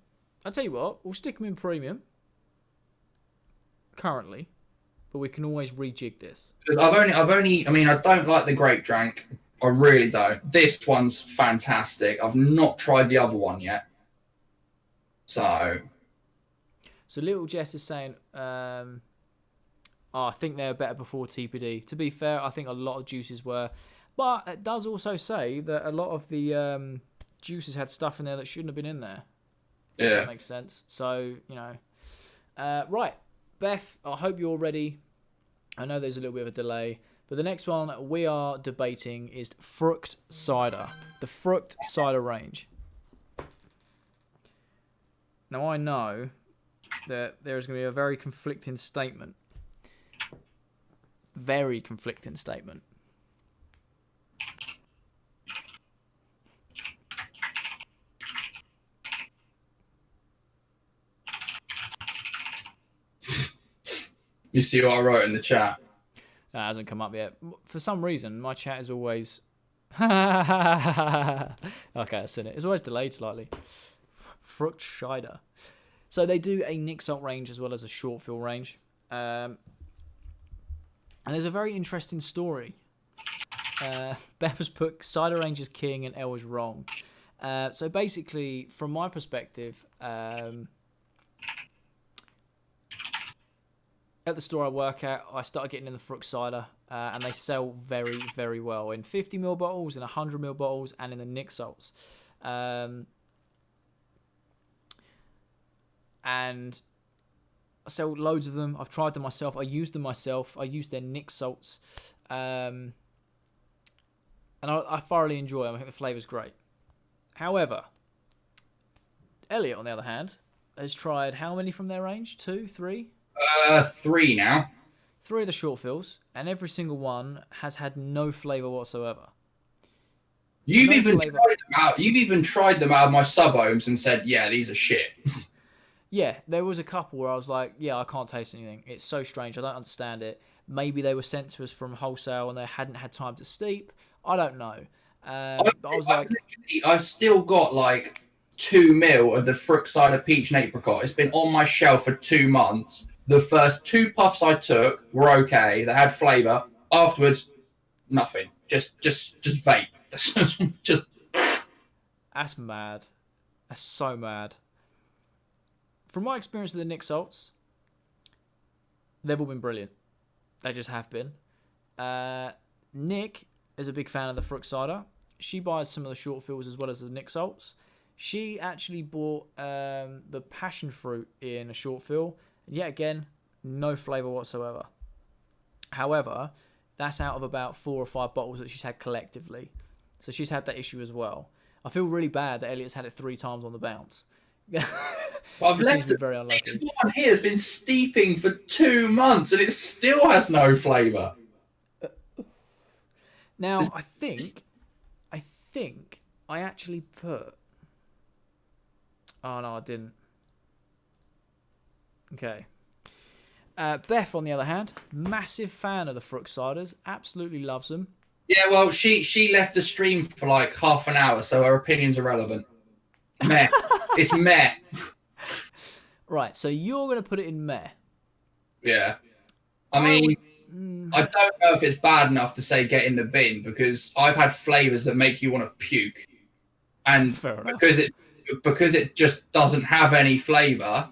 I'll tell you what, we'll stick them in premium. Currently. But we can always rejig this. Because I mean, I don't like the grape drink. I really don't. This one's fantastic. I've not tried the other one yet. So Little Jess is saying, I think they were better before TPD. To be fair, I think a lot of juices were. But it does also say that a lot of the juices had stuff in there that shouldn't have been in there. Yeah. That makes sense. So, you know. Right. Beth, I hope you're ready. I know there's a little bit of a delay. But the next one we are debating is Fruct Cider. The Fruct Cider range. Now, I know that there is going to be a very conflicting statement. Very conflicting statement. You see what I wrote in the chat? That hasn't come up yet. For some reason, my chat is always... Okay, I said it. It's always delayed slightly. Fruct Cider. So they do a Nick Salt range as well as a short fill range. And there's a very interesting story. Beth has put Cider Range is king and L is wrong. So basically, from my perspective, at the store I work at, I started getting in the Fruct Cider, and they sell very, very well in 50ml bottles, in 100ml bottles, and in the Nick Salts. And I sell loads of them. I've tried them myself. I use them myself. I use their Nick Salts. And I thoroughly enjoy them. I think the flavour's great. However, Elliot, on the other hand, has tried how many from their range? 2, 3? 3 now. 3 of the short fills, and every single one has had no flavour whatsoever. You've even tried them out of my sub-ohms and said, yeah, these are shit. Yeah, there was a couple where I was like, yeah, I can't taste anything. It's so strange. I don't understand it. Maybe they were sent to us from wholesale and they hadn't had time to steep. I don't know. But I was like... I've still got like 2ml of the Fruct Cider Peach and Apricot. It's been on my shelf for 2 months. The first 2 puffs I took were okay. They had flavour. Afterwards, nothing. Just vape. just... That's mad. That's so mad. From my experience with the Nick Salts, they've all been brilliant. They just have been. Nick is a big fan of the Fruct Cider. She buys some of the short fills as well as the Nick Salts. She actually bought the passion fruit in a short fill. And yet again, no flavour whatsoever. However, that's out of about 4 or 5 bottles that she's had collectively. So she's had that issue as well. I feel really bad that Elliot's had it 3 times on the bounce. I've left it. Very unlucky. This one here has been steeping for 2 months and it still has no flavour. Now, I think I actually put... Oh, no, I didn't. Okay. Beth, on the other hand, massive fan of the Fruct Ciders. Absolutely loves them. Yeah, well, she left the stream for like half an hour, so her opinion's irrelevant. Meh. It's meh. Right, so you're going to put it in meh. Yeah. I mean, I don't know if it's bad enough to say get in the bin, because I've had flavours that make you want to puke. And Fair enough. because it just doesn't have any flavour,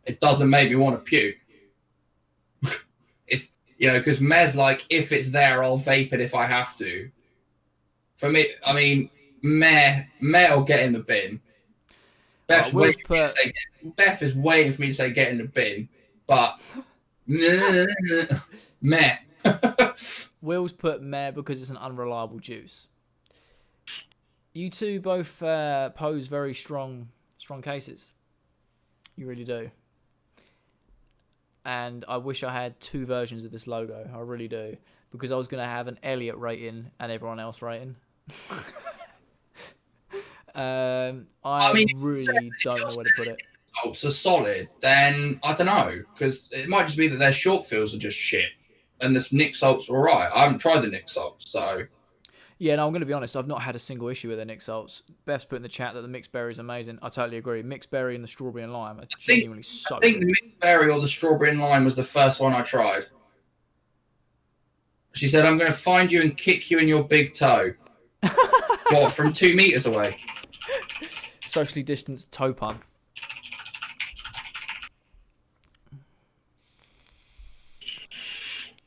it doesn't make me want to puke. It's, you know, because Mez, like, if it's there, I'll vape it if I have to. For me, I mean, meh will get in the bin. Beth is waiting for me to say get in the bin, but meh. Will's put meh because it's an unreliable juice. You two both pose very strong cases. You really do. And I wish I had two versions of this logo. I really do. Because I was going to have an Elliot rating and everyone else rating. I mean, really don't know where to put it. Salts are solid, then I don't know. Because it might just be that their short fills are just shit. And the Nick salts are alright. I haven't tried the Nick salts, so... Yeah, no, I'm going to be honest. I've not had a single issue with the Nick salts. Beth's put in the chat that the mixed berry is amazing. I totally agree. Mixed berry and the strawberry and lime are genuinely so good. I think the mixed berry or the strawberry and lime was the first one I tried. She said, I'm going to find you and kick you in your big toe. What, from 2 meters away? Socially distanced toe pun.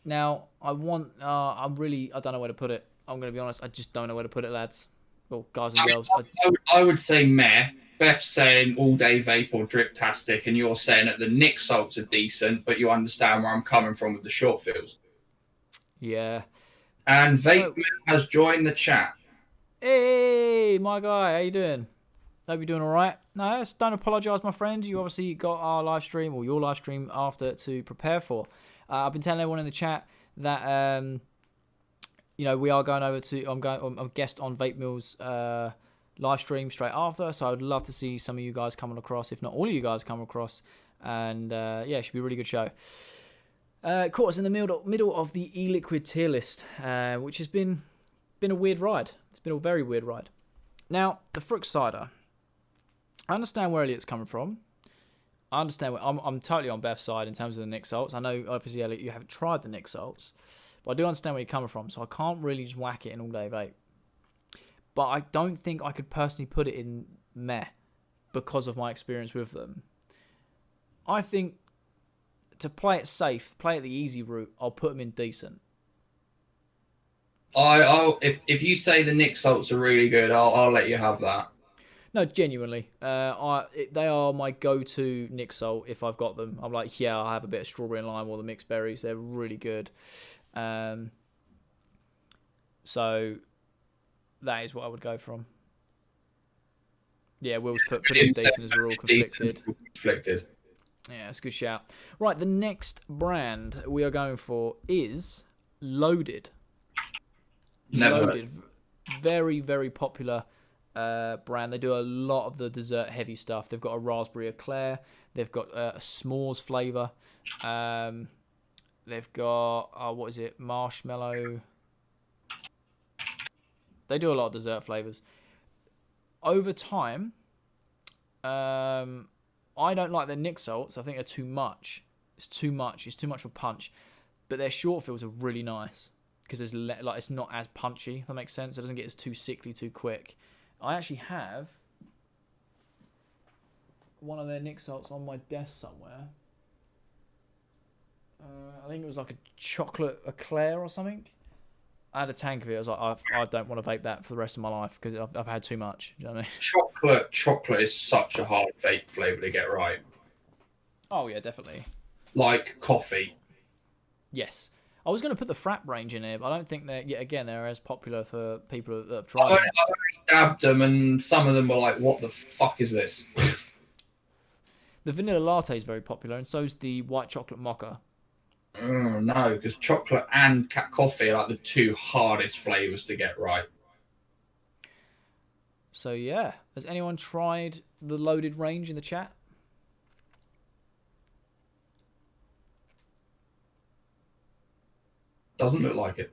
Now, I don't know where to put it. I'm going to be honest, I just don't know where to put it, lads. Well, guys and girls. I would say meh. Beth's saying all day vape or drip-tastic, and you're saying that the Nick salts are decent, but you understand where I'm coming from with the short fills. Yeah. And Vape has joined the chat. Hey, my guy, how you doing? Hope you're doing all right. No, don't apologise, my friend. You obviously got our live stream, or your live stream after, to prepare for. I've been telling everyone in the chat that... you know, we are going over to... I'm a guest on Vape Mill's live stream straight after, so I would love to see some of you guys coming across, if not all of you guys come across. And, yeah, it should be a really good show. Caught us in the middle of the e-liquid tier list, which has been a weird ride. It's been a very weird ride. Now, the Fruit Cider. I understand where Elliot's coming from. I understand where... I'm totally on Beth's side in terms of the Nick salts. I know, obviously, Elliot, you haven't tried the Nick salts. But I do understand where you're coming from, so I can't really just whack it in all day vape. But I don't think I could personally put it in meh because of my experience with them. I think to play it safe, play it the easy route, I'll put them in decent. If you say the Nick salts are really good, I'll let you have that. No, genuinely. They are my go-to Nick salt if I've got them. I'm like, yeah, I'll have a bit of strawberry and lime or the mixed berries. They're really good. So that is what I would go from. Yeah, Will's put it in decent as we're all conflicted. Yeah, it's a good shout. Right, the next brand we are going for is Loaded. Loaded. Very, very popular brand. They do a lot of the dessert heavy stuff. They've got a raspberry eclair. They've got a s'mores flavour. They've got, what is it, marshmallow. They do a lot of dessert flavours. Over time, I don't like their Nick salts. I think they're too much. It's too much. It's too much for punch. But their short fills are really nice because it's not as punchy, if that makes sense. It doesn't get as too sickly too quick. I actually have one of their Nick salts on my desk somewhere. I think it was like a chocolate eclair or something. I had a tank of it. I was like, I don't want to vape that for the rest of my life because I've had too much. Do you know what I mean? Chocolate is such a hard vape flavour to get right. Oh, yeah, definitely. Like coffee. Yes. I was going to put the Frap range in here, but I don't think they're as popular for people that have tried them. I only dabbed them, and some of them were like, what the fuck is this? The vanilla latte is very popular, and so is the white chocolate mocha. No, because chocolate and coffee are like the two hardest flavours to get right. So, yeah. Has anyone tried the Loaded range in the chat? Doesn't look like it.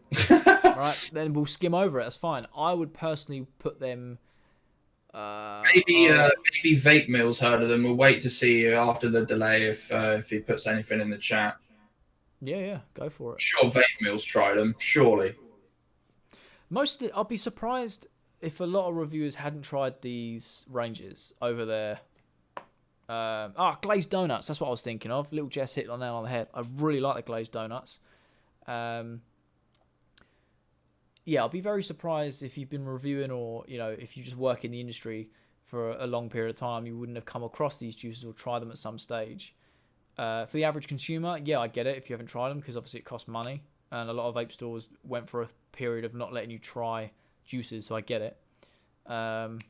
Right, then we'll skim over it. That's fine. I would personally put them... maybe Vape Mills heard of them. We'll wait to see after the delay if he puts anything in the chat. Yeah, go for it. Sure, Vape Mills tried them, surely. I'll be surprised if a lot of reviewers hadn't tried these ranges over there. Glazed donuts. That's what I was thinking of. Little Jess hit on the nail on the head. I really like the glazed donuts. Yeah, I'll be very surprised if you've been reviewing, or if you just work in the industry for a long period of time, you wouldn't have come across these juices or try them at some stage. For the average consumer, yeah, I get it if you haven't tried them, because obviously it costs money, and a lot of vape stores went for a period of not letting you try juices, so I get it. I've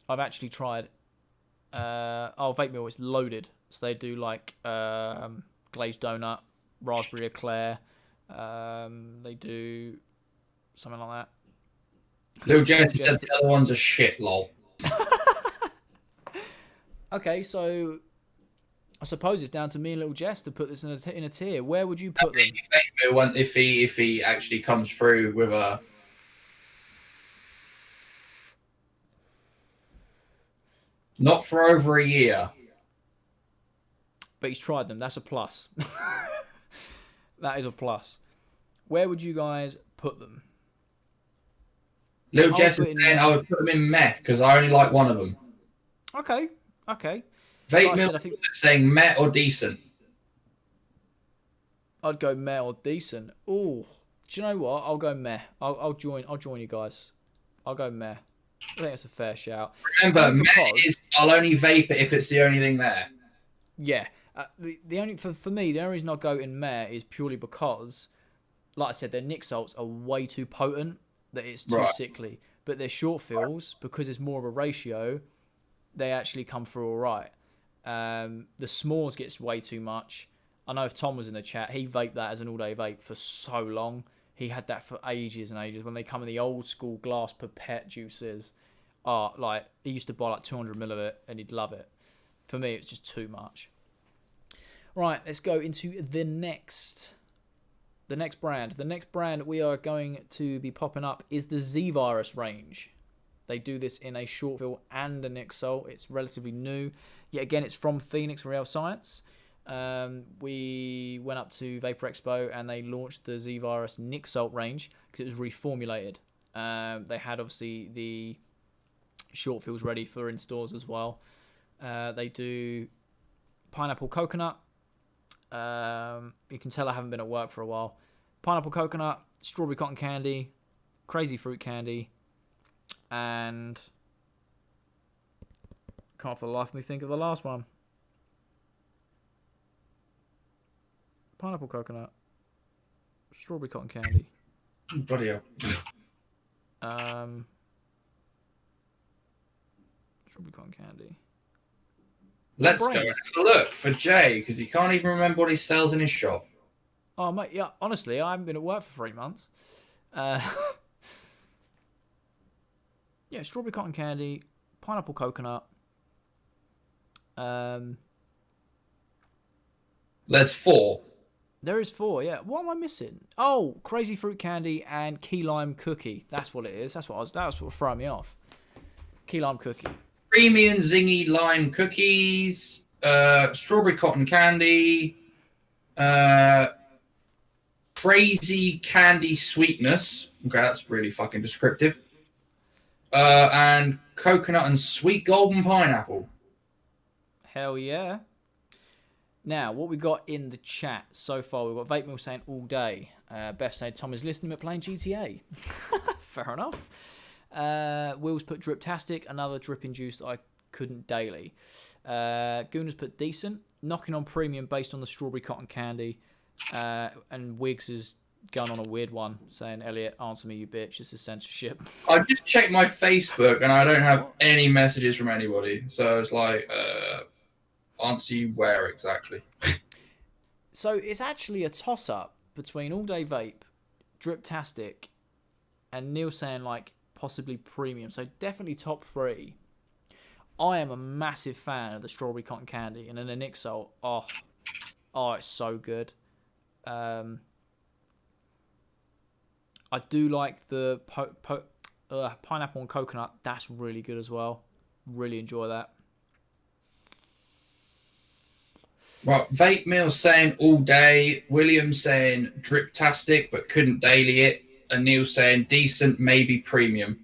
actually tried. Vape Mill is loaded, so they do like glazed donut, raspberry eclair. They do something like that. Little Jesse said the other one's a shit, lol. Okay, so I suppose it's down to me and Little Jess to put this in a tier. Where would you put them? If he actually comes through with a... Not for over a year. But he's tried them. That's a plus. That is a plus. Where would you guys put them? Little Jess is saying I would put them in meh, because I only like one of them. Okay. Vape Mill saying meh or decent. I'd go meh or decent. Oh, do you know what? I'll go meh. I'll join you guys. I'll go meh. I think that's a fair shout. Remember, meh is I'll only vape it if it's the only thing there. Yeah. The only for me, the only reason I'll go in meh is purely because, like I said, their nic salts are way too potent that it's too sickly. But their short fills, because it's more of a ratio, they actually come through all right. The s'mores gets way too much. I know if Tom was in the chat, he vaped that as an all-day vape for so long. He had that for ages and ages. When they come in the old school glass pipette juices, like he used to buy like 200 ml of it and he'd love it. For me, it's just too much. Right, let's go into the next brand. The next brand we are going to be popping up is the Z-Virus range. They do this in a short fill and a nic salt. It's relatively new. Yet again, it's from Phoenix Real Science. We went up to Vapor Expo and they launched the Z-Virus nic salt range because it was reformulated. They had obviously the short fills ready for in stores as well. They do pineapple coconut. You can tell I haven't been at work for a while. Pineapple coconut, strawberry cotton candy, crazy fruit candy, and can't for the life of me think of the last one. Pineapple coconut, strawberry cotton candy. Bloody hell. Strawberry cotton candy. Let's go and look for Jay, because he can't even remember what he sells in his shop. Oh, mate, yeah, honestly, I haven't been at work for 3 months. Yeah, strawberry cotton candy, pineapple coconut. There's 4. There is 4, yeah. What am I missing? Oh, crazy fruit candy and key lime cookie. That's what it is. That's what was throwing me off. Key lime cookie. Creamy and zingy lime cookies, strawberry cotton candy, crazy candy sweetness. Okay, that's really fucking descriptive. And coconut and sweet golden pineapple. Hell yeah. Now, what we got in the chat so far, we've got Vape Mill saying all day. Beth saying Tom is listening but playing GTA. Fair enough. Will's put Driptastic, another dripping juice that I couldn't daily. Gooner's put decent, knocking on premium based on the strawberry cotton candy. And Wiggs has gone on a weird one, saying, Elliot, answer me, you bitch. This is censorship. I just checked my Facebook and I don't have any messages from anybody. So it's like, answer you where exactly? So it's actually a toss-up between All Day Vape, Driptastic, and Neil saying, like, possibly premium. So definitely top 3. I am a massive fan of the strawberry cotton candy, and then the nic salt. Oh, it's so good. I do like the pineapple and coconut. That's really good as well. Really enjoy that. Right, Vape Mill saying all day. William saying Driptastic, but couldn't daily it. and Neil's saying decent, maybe premium.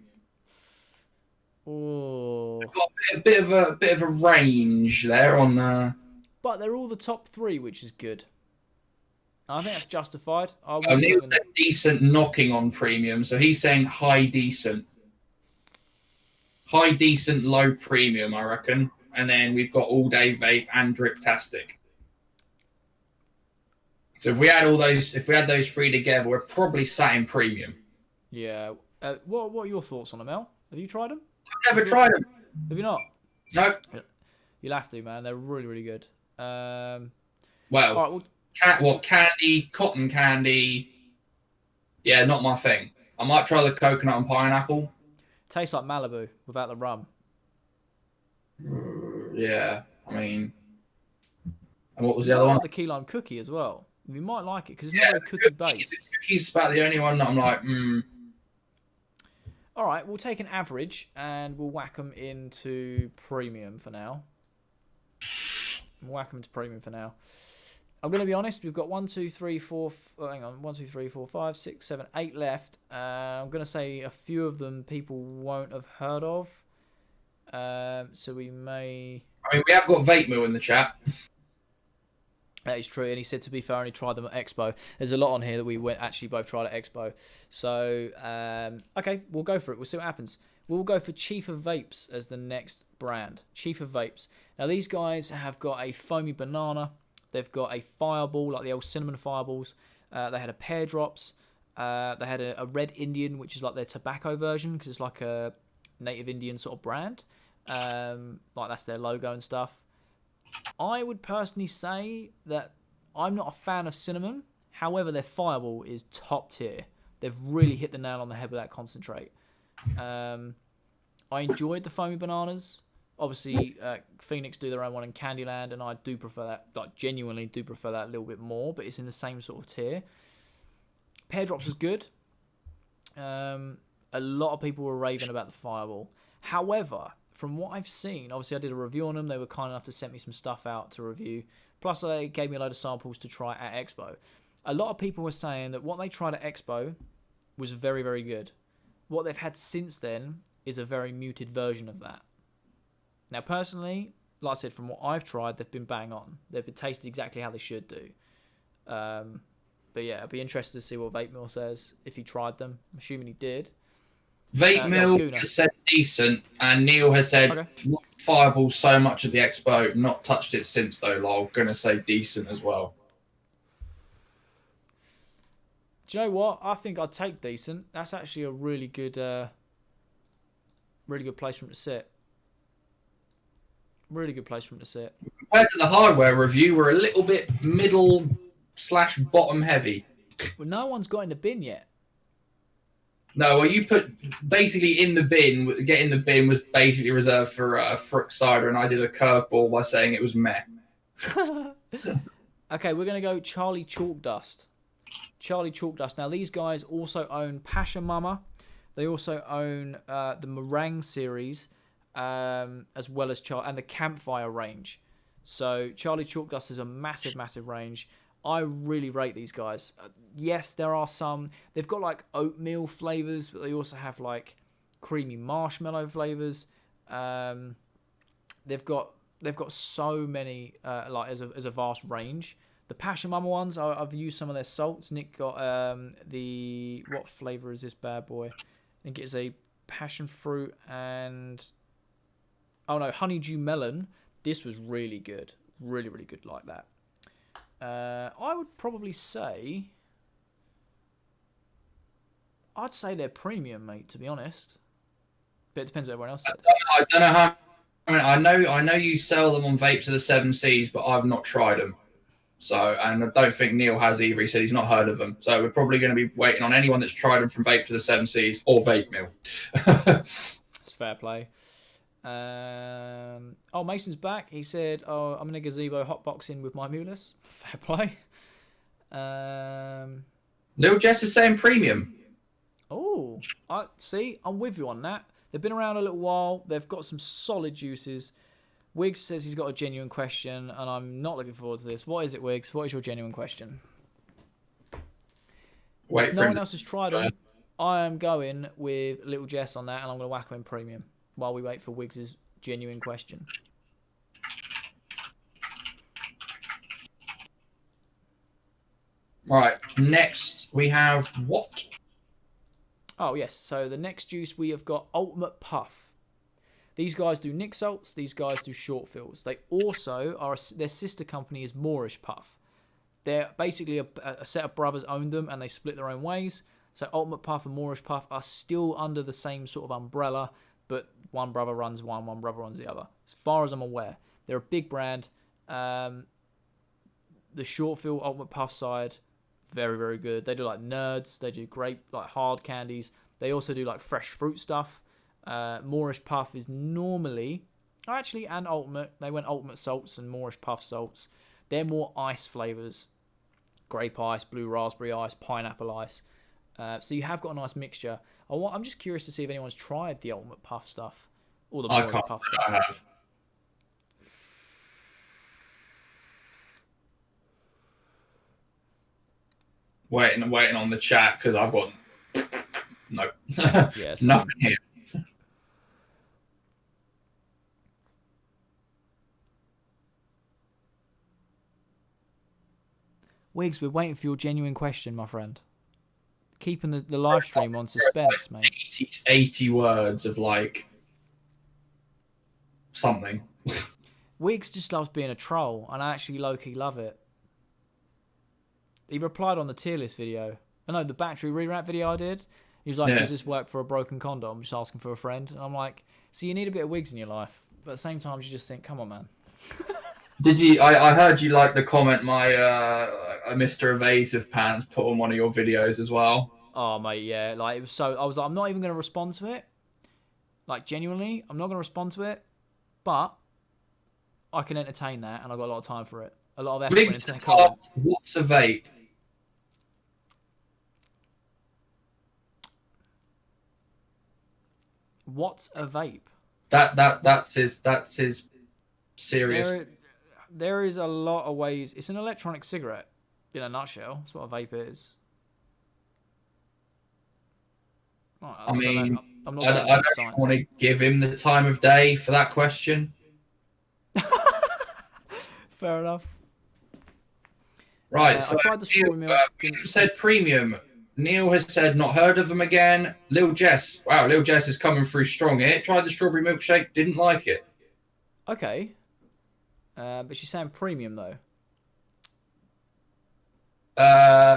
Oh. Got a bit of a range there on. But they're all the top 3, which is good. I think that's justified. Neil said decent, knocking on premium, so he's saying high decent. High decent, low premium, I reckon. And then we've got all day vape and driptastic. So if we had those 3 together, we're probably saying premium. Yeah. What are your thoughts on them, Mel? Have you tried them? I've never tried them. Have you not? No. You'll have to, man. They're really, really good. Candy, cotton candy. Yeah, not my thing. I might try the coconut and pineapple. Tastes like Malibu without the rum. Yeah, I mean, and what was the other one? The key lime cookie as well. You might like it because it's not very cookie based. Cookie's about the only one that I'm like, All right, we'll take an average and we'll whack them into premium for now. I'm going to be honest. We've got 1, 2, 3, 4. Hang on, 1, 2, 3, 4, 5, 6, 7, 8 left. I'm going to say a few of them people won't have heard of. So we may. I mean, we have got Vape Mill in the chat. That is true, and he said to be fair, only tried them at Expo. There's a lot on here that we actually both tried at Expo. So okay, we'll go for it. We'll see what happens. We'll go for Chief of Vapes as the next brand. Chief of Vapes. Now these guys have got a foamy banana. They've got a fireball, like the old cinnamon fireballs. They had a pear drops. They had a red Indian, which is like their tobacco version, because it's like a native Indian sort of brand. Like that's their logo and stuff. I would personally say that I'm not a fan of cinnamon. However, their fireball is top tier. They've really hit the nail on the head with that concentrate. I enjoyed the foamy bananas. Obviously, Phoenix do their own one in Candyland, and I do prefer that. Like, genuinely do prefer that a little bit more, but it's in the same sort of tier. Pear drops is good. A lot of people were raving about the fireball. However, from what I've seen, obviously I did a review on them. They were kind enough to send me some stuff out to review. Plus, they gave me a load of samples to try at Expo. A lot of people were saying that what they tried at Expo was very, very good. What they've had since then is a very muted version of that. Now, personally, like I said, from what I've tried, they've been bang on. They've been tasted exactly how they should do. But yeah, I'd be interested to see what Vape Mill says if he tried them. I'm assuming he did. Vape Mill has said decent, and Neil has said fireball so much at the Expo, not touched it since though. Lol, gonna say decent as well. Do you know what? I think I'd take decent. That's actually a really good place for him to sit. Really good place for him to sit. Compared to the hardware review, we're a little bit middle/bottom heavy. Well, no one's got in the bin yet. No, well, you put basically in the bin. Get in the bin was basically reserved for Fruit Cider, and I did a curveball by saying it was meh. Okay, we're gonna go Charlie Chalk Dust. Charlie Chalk Dust. Now these guys also own Pasha Mama. They also own the Meringue series, as well as and the Campfire range. So Charlie Chalk Dust is a massive, massive range. I really rate these guys. Yes, there are some. They've got like oatmeal flavors, but they also have like creamy marshmallow flavors. They've got so many like as a vast range. The Passion Mama ones, I've used some of their salts. Nick got what flavor is this bad boy? I think it's a passion fruit and honeydew melon. This was really good, really, really good like that. I would probably say, I'd say they're premium, mate. To be honest, but it depends what everyone else said. I don't know how. I mean, I know you sell them on vapes of the 7Cs, but I've not tried them. So, and I don't think Neil has either. He said he's not heard of them. So we're probably going to be waiting on anyone that's tried them from Vape to the 7Cs or Vape Mill. It's fair play. Mason's back. He said, I'm in a gazebo hotboxing with my mulus. Fair play. Lil Jess is saying premium. Oh, I'm with you on that. They've been around a little while. They've got some solid juices. Wiggs says he's got a genuine question, and I'm not looking forward to this. What is it, Wiggs? What is your genuine question? Wait, no one else has tried them. I am going with Little Jess on that, and I'm going to whack him in premium while we wait for Wiggs's genuine question. Right, next we have what? Oh, yes. So the next juice we have got Ultimate Puff. These guys do Nick Salts. These guys do short fills. They also are, their sister company is Moorish Puff. They're basically a set of brothers own them, and they split their own ways. So Ultimate Puff and Moorish Puff are still under the same sort of umbrella, but one brother runs one brother runs the other. As far as I'm aware, they're a big brand. The short fill Ultimate Puff side, very, very good. They do like nerds. They do great like hard candies. They also do like fresh fruit stuff. Moorish Puff is normally, actually, and Ultimate. They went Ultimate Salts and Moorish Puff Salts. They're more ice flavors. Grape ice, blue raspberry ice, pineapple ice. So you have got a nice mixture. I'm just curious to see if anyone's tried the Ultimate Puff stuff or the Moorish Puff stuff. I have. Waiting on the chat because I've got no Yes, nothing here. Wiggs, we're waiting for your genuine question, my friend. Keeping the live stream on suspense, mate. 80 words of like something. Wiggs just loves being a troll, and I actually low-key love it. He replied on the tier list video. I know the battery rewrap video I did. He was like, does this work for a broken condom? I'm just asking for a friend. And I'm like, so you need a bit of Wiggs in your life. But at the same time, you just think, come on, man. Did you? I heard you like the comment my Mr. Evasive Pants put on one of your videos as well. Oh, mate, yeah. Like, it was so... I was like, I'm not even going to respond to it. Like, genuinely, I'm not going to respond to it. But I can entertain that, and I've got a lot of time for it. A lot of effort went into that comment. What's a vape? What's a vape? That's his serious. There is a lot of ways. It's an electronic cigarette, in a nutshell. That's what a vape is. I mean, I don't want to give him the time of day for that question. Fair enough. Right, so I tried the strawberry milk. Said premium. Neil has said not heard of them again. Lil Jess. Wow, Lil Jess is coming through strong here. Tried the strawberry milkshake, didn't like it. Okay. But she's saying premium, though.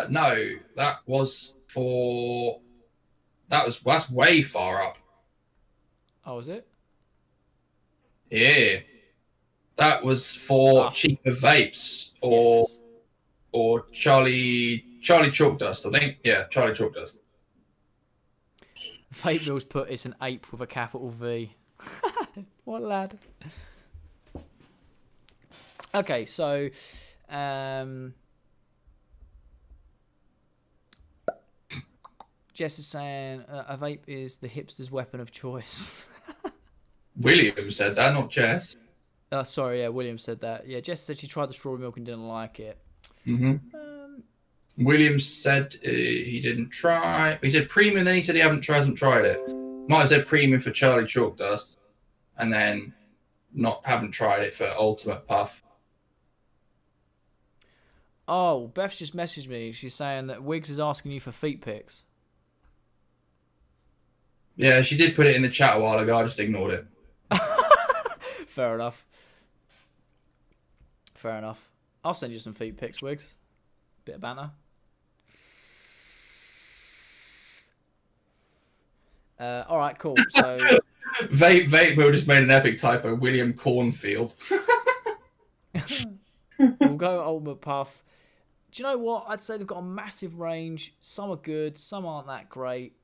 No. That's way far up. Oh, is it? Yeah. That was for cheaper vapes or Charlie Chalk Dust, I think. Yeah, Charlie Chalk Dust. Vape Mills put it's an ape with a capital V. What lad? Okay, so Jess is saying a vape is the hipster's weapon of choice. William said that, not Jess. Sorry, yeah, William said that. Yeah, Jess said she tried the strawberry milk and didn't like it. Mm-hmm. William said he didn't try. He said premium, then he said he hasn't tried it. Might have said premium for Charlie Chalk Dust, and then haven't tried it for Ultimate Puff. Oh, Beth's just messaged me. She's saying that Wiggs is asking you for feet pics. Yeah, she did put it in the chat a while ago. I just ignored it. Fair enough. Fair enough. I'll send you some feet pics, Wiggs. Bit of banter. All right, cool. So Vape Will just made an epic typo. William Cornfield. we'll go Ultimate Puff. Do you know what? I'd say they've got a massive range. Some are good, some aren't that great.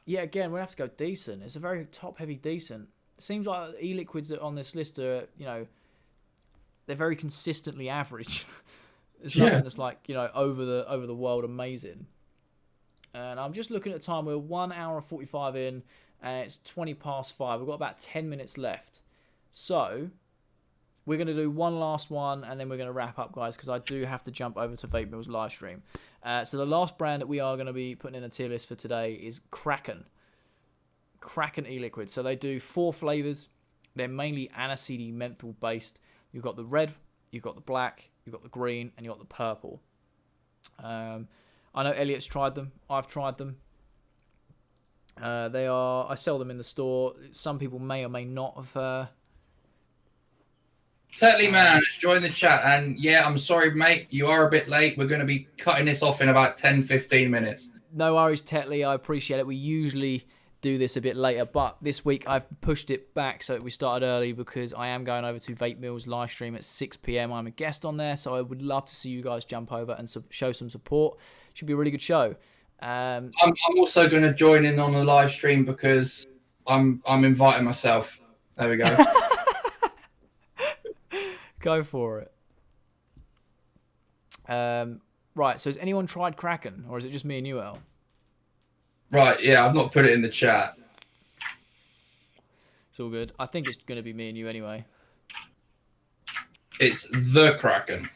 Yeah, again, we'll have to go decent. It's a very top-heavy decent. It seems like e-liquids that on this list are, they're very consistently average. There's nothing that's like, over the world amazing. And I'm just looking at time. We're 1 hour and 45 in, and it's 20 past 5. We've got about 10 minutes left. So We're going to do one last one, and then we're going to wrap up, guys, because I do have to jump over to Vape Mill's live stream. So the last brand that we are going to be putting in a tier list for today is Kraken. Kraken e-liquid. So they do 4 flavors. They're mainly aniseed menthol based. You've got the red, you've got the black, you've got the green, and you've got the purple. I know Elliot's tried them. I've tried them. I sell them in the store. Some people may or may not have. Tetley Man has joined the chat, and yeah, I'm sorry, mate. You are a bit late. We're going to be cutting this off in about 10-15 minutes. No worries, Tetley. I appreciate it. We usually do this a bit later, but this week I've pushed it back so we started early because I am going over to Vape Mill's live stream at 6 p.m. I'm a guest on there, so I would love to see you guys jump over and show some support. Should be a really good show. I'm also going to join in on the live stream because I'm inviting myself. There we go. Go for it. Right, so has anyone tried Kraken, or is it just me and you, El? Right, yeah, I've not put it in the chat. It's all good. I think it's going to be me and you anyway. It's the Kraken.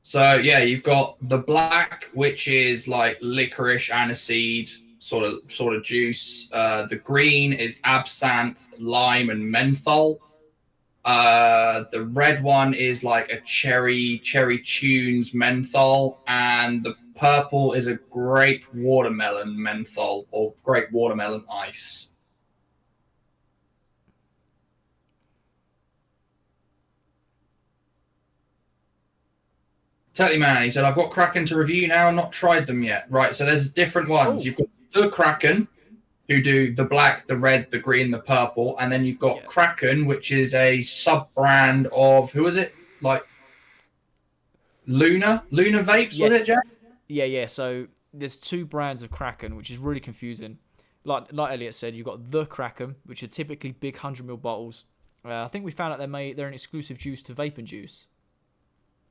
So, yeah, you've got the black, which is like licorice, aniseed, sort of juice. The green is absinthe, lime, and menthol. The red one is like a cherry tunes menthol, and the purple is a grape watermelon menthol or grape watermelon ice. Tetley Man, he said, I've got Kraken to review now and not tried them yet. Right, so there's different ones. You've got the Kraken, who do the black, the red, the green, the purple, and then you've got Kraken, which is a sub-brand of, who is it? Like, Luna Vapes, was it, Jack? Yeah, so there's 2 brands of Kraken, which is really confusing. Like Elliot said, you've got the Kraken, which are typically big 100ml bottles. I think we found out they're an exclusive juice to Vape and Juice.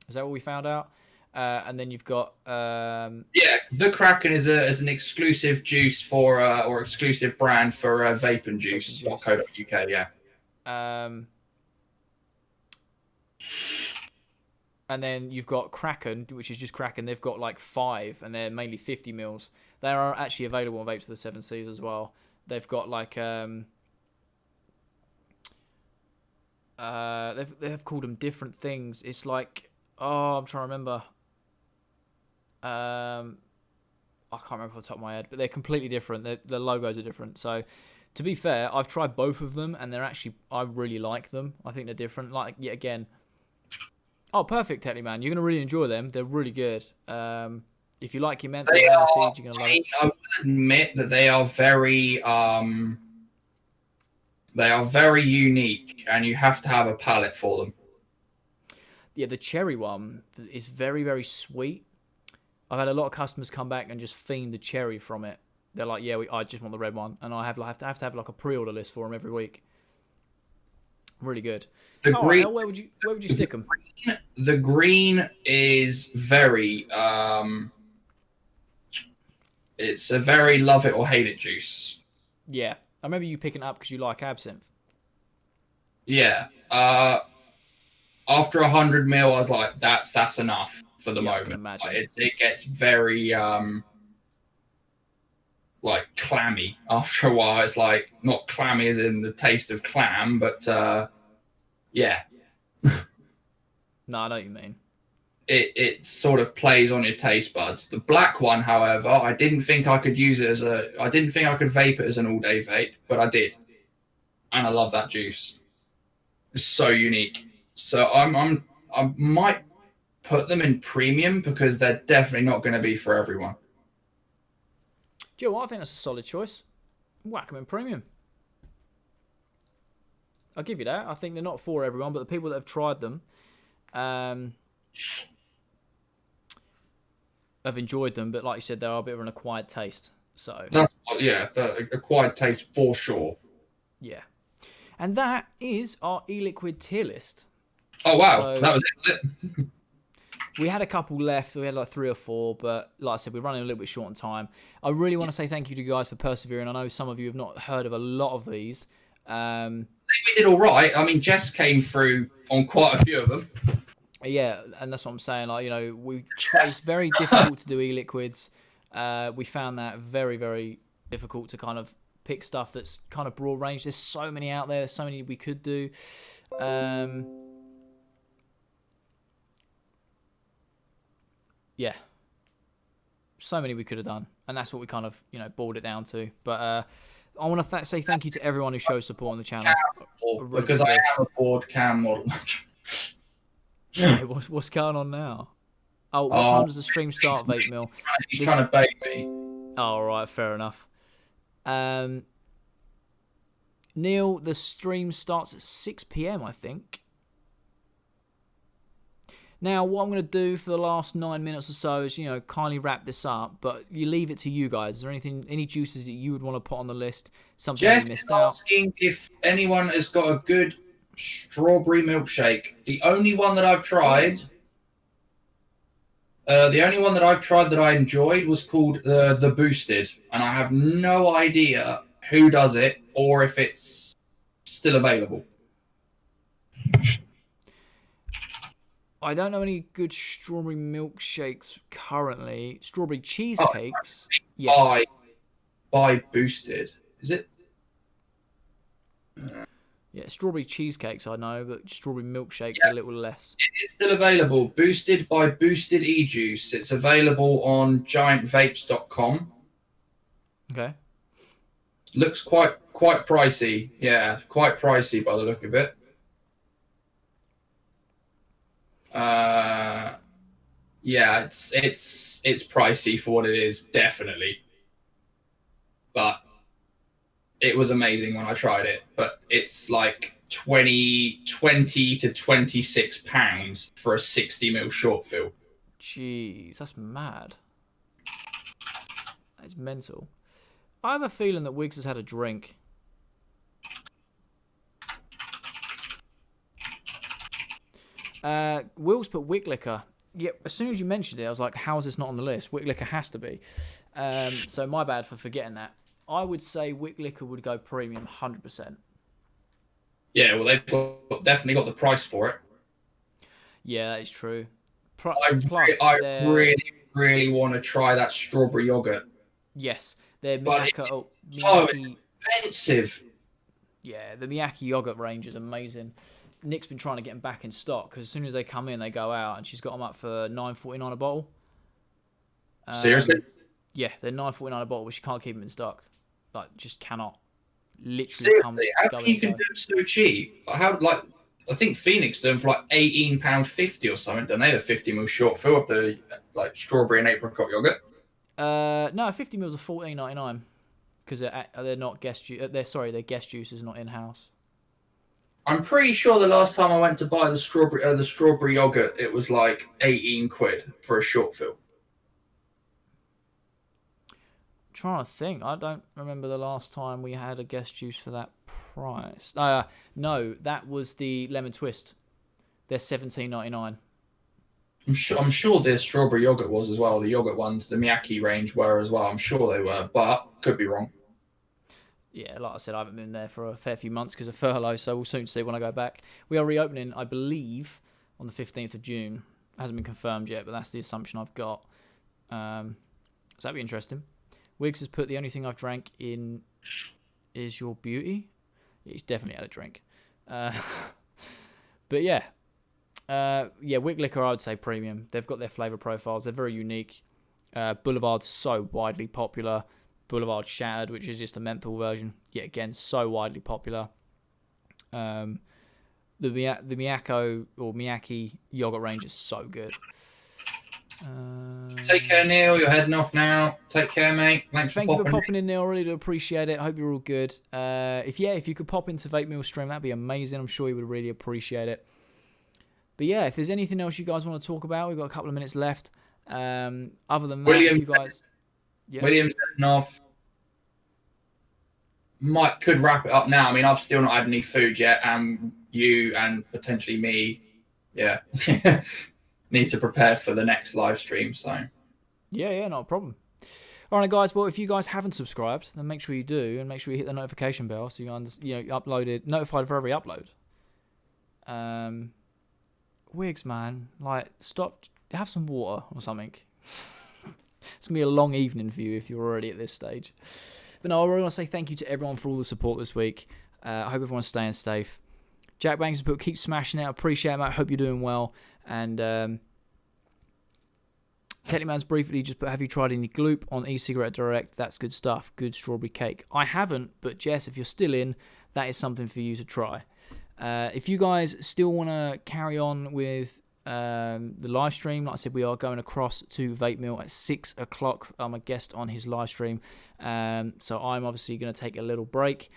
Is that what we found out? And then you've got the Kraken is an exclusive juice for or exclusive brand for Vape and Juice.co.uk. Yeah. And then you've got Kraken, which is just Kraken. They've got like 5, and they're mainly 50 mils. They are actually available on Vapes of the 7 Seas as well. They've got like they've called them different things. It's like, I'm trying to remember. I can't remember off the top of my head, but they're completely different. The logos are different. So, to be fair, I've tried both of them, and I really like them. I think they're different. Like, yet again, perfect, Tetley Man. You're gonna really enjoy them. They're really good. If you like your menthol seeds, you're gonna love it. I will admit that they are very unique, and you have to have a palate for them. Yeah, the cherry one is very, very sweet. I've had a lot of customers come back and just fiend the cherry from it. They're like, yeah, I just want the red one, and I have to have like a pre-order list for them every week. Really good. Where would you stick them? The green is very it's a very love it or hate it juice. Yeah, I remember you picking it up because you like absinthe. Yeah. After 100 ml, I was like, that's enough for the moment. It gets very like clammy after a while. It's like not clammy as in the taste of clam, but yeah. No, I know what you mean. It sort of plays on your taste buds. The black one, however, I didn't think I could use it I didn't think I could vape it as an all-day vape, but I did, and I love that juice. It's so unique. So I might put them in premium because they're definitely not going to be for everyone. Do you know what? I think that's a solid choice. Whack them in premium. I'll give you that. I think they're not for everyone, but the people that have tried them have enjoyed them. But like you said, they are a bit of an acquired taste. So the acquired taste for sure. Yeah. And that is our e-liquid tier list. Oh, wow. So, that was it. We had a couple left. We had like 3 or 4, but like I said, we're running a little bit short on time. I really want to say thank you to you guys for persevering. I know some of you have not heard of a lot of these. We did all right. I mean, Jess came through on quite a few of them. Yeah, and that's what I'm saying. Like, it's very difficult to do e-liquids. We found that very, very difficult to kind of pick stuff that's kind of broad range. There's so many out there. There's so many we could do. Yeah, so many we could have done, and that's what we kind of boiled it down to. But I want to say thank you to everyone who shows support on the channel. Because I am a board cam model. Hey, what's going on now? Oh, what time does the stream start, Vape Mill? He's trying to bait me. Oh, right, fair enough. Neil, the stream starts at 6 p.m, I think. Now, what I'm going to do for the last 9 minutes or so is, kindly wrap this up, but you leave it to you guys. Is there any juices that you would want to put on the list? Something Jess you missed is out? asking if anyone has got a good strawberry milkshake. The only one that I've tried, that I enjoyed was called the Boosted, and I have no idea who does it or if it's still available. I don't know any good strawberry milkshakes currently. Strawberry cheesecakes. Yes. By Boosted. Is it? Yeah, strawberry cheesecakes I know, but strawberry milkshakes a little less. It is still available. Boosted by Boosted E-Juice. It's available on giantvapes.com. Okay. Looks quite pricey. Yeah, quite pricey by the look of it. Yeah, it's pricey for what it is, definitely. But it was amazing when I tried it. But it's like 20 to 26 pounds for a 60ml short fill. Jeez, that's mad. That's mental. I have a feeling that Wiggs has had a drink. Will's put Wick Liquor. Yeah, as soon as you mentioned it, I was like, how is this not on the list? Wick Liquor has to be. So my bad for forgetting that. I would say Wick Liquor would go premium 100%. Yeah, well, they've definitely got the price for it. Yeah, that is true. I really want to try that strawberry yogurt. Yes, they're Miyake. Expensive. Yeah, the Miyake yogurt range is amazing. Nick's been trying to get them back in stock because as soon as they come in, they go out, and she's got them up for $9.49 a bottle. Seriously? Yeah, they're $9.49 a bottle, but she can't keep them in stock. Like, just cannot. Literally, seriously, how can you can do it so cheap? I think Phoenix do them for like £18.50 or something. Don't they? The 50ml short fill of the strawberry and apricot yogurt. No, 50 mils are $14.99 because they're not guest juice. They're guest juices, not in house. I'm pretty sure the last time I went to buy the strawberry yogurt, it was like 18 quid for a short fill. I'm trying to think. I don't remember the last time we had a guest juice for that price. No, that was the lemon twist. They're $17.99. I'm sure the strawberry yogurt was as well. The yogurt ones, the Miyake range were as well. I'm sure they were, but could be wrong. Yeah, like I said, I haven't been there for a fair few months because of furlough, so we'll soon see when I go back. We are reopening, I believe, on the 15th of June. It hasn't been confirmed yet, but that's the assumption I've got. So that'd be interesting. Wiggs has put the only thing I've drank in is your beauty. He's definitely had a drink. But yeah. Wick Liquor, I would say premium. They've got their flavour profiles. They're very unique. Boulevard's so widely popular. Boulevard Shattered, which is just a menthol version. Yet again, so widely popular. The Miyake yogurt range is so good. Take care, Neil. You're heading off now. Take care, mate. Thank you for popping in, Neil. Really do appreciate it. I hope you're all good. If you could pop into Vape Mill stream, that'd be amazing. I'm sure you would really appreciate it. But yeah, if there's anything else you guys want to talk about, we've got a couple of minutes left. Other than that, you guys... Yeah. William's heading off. Could wrap it up now. I mean, I've still not had any food yet, and you and potentially me. Yeah. need to prepare for the next live stream. So Yeah, not a problem. All right, guys. Well, if you guys haven't subscribed, then make sure you do, and make sure you hit the notification bell so you're notified for every upload. Wigs, man, like stop. Have some water or something. It's gonna be a long evening for you if you're already at this stage. But no, I really want to say thank you to everyone for all the support this week. I hope everyone's staying safe. Jack Banks has put, keep smashing it. I appreciate it, mate. I hope you're doing well. And Technicman's briefly just put, have you tried any Gloop on e-cigarette direct? That's good stuff. Good strawberry cake. I haven't, but Jess, if you're still in, that is something for you to try. If you guys still want to carry on with the live stream, like I said, we are going across to Vape Mill at 6 o'clock. I'm a guest on his live stream. So I'm obviously going to take a little break,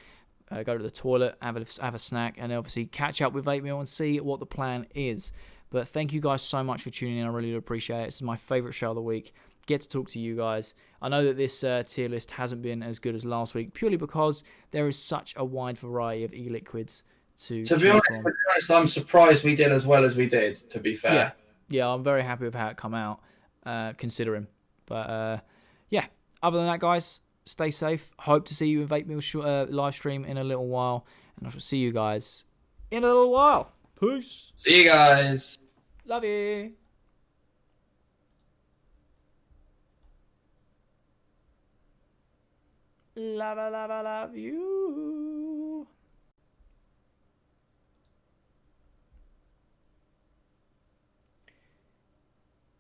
go to the toilet, have a snack, and obviously catch up with Vape Mill and see what the plan is. But thank you guys so much for tuning in. I really do appreciate it. This is my favourite show of the week. Get to talk to you guys. I know that this tier list hasn't been as good as last week, purely because there is such a wide variety of e-liquids to be honest, I'm surprised we did as well as we did, to be fair. Yeah, I'm very happy with how it come out, considering. But yeah, other than that, guys, stay safe. Hope to see you in Vape Mill live stream in a little while. And I shall see you guys in a little while. Peace. See you guys. Love you. Love you.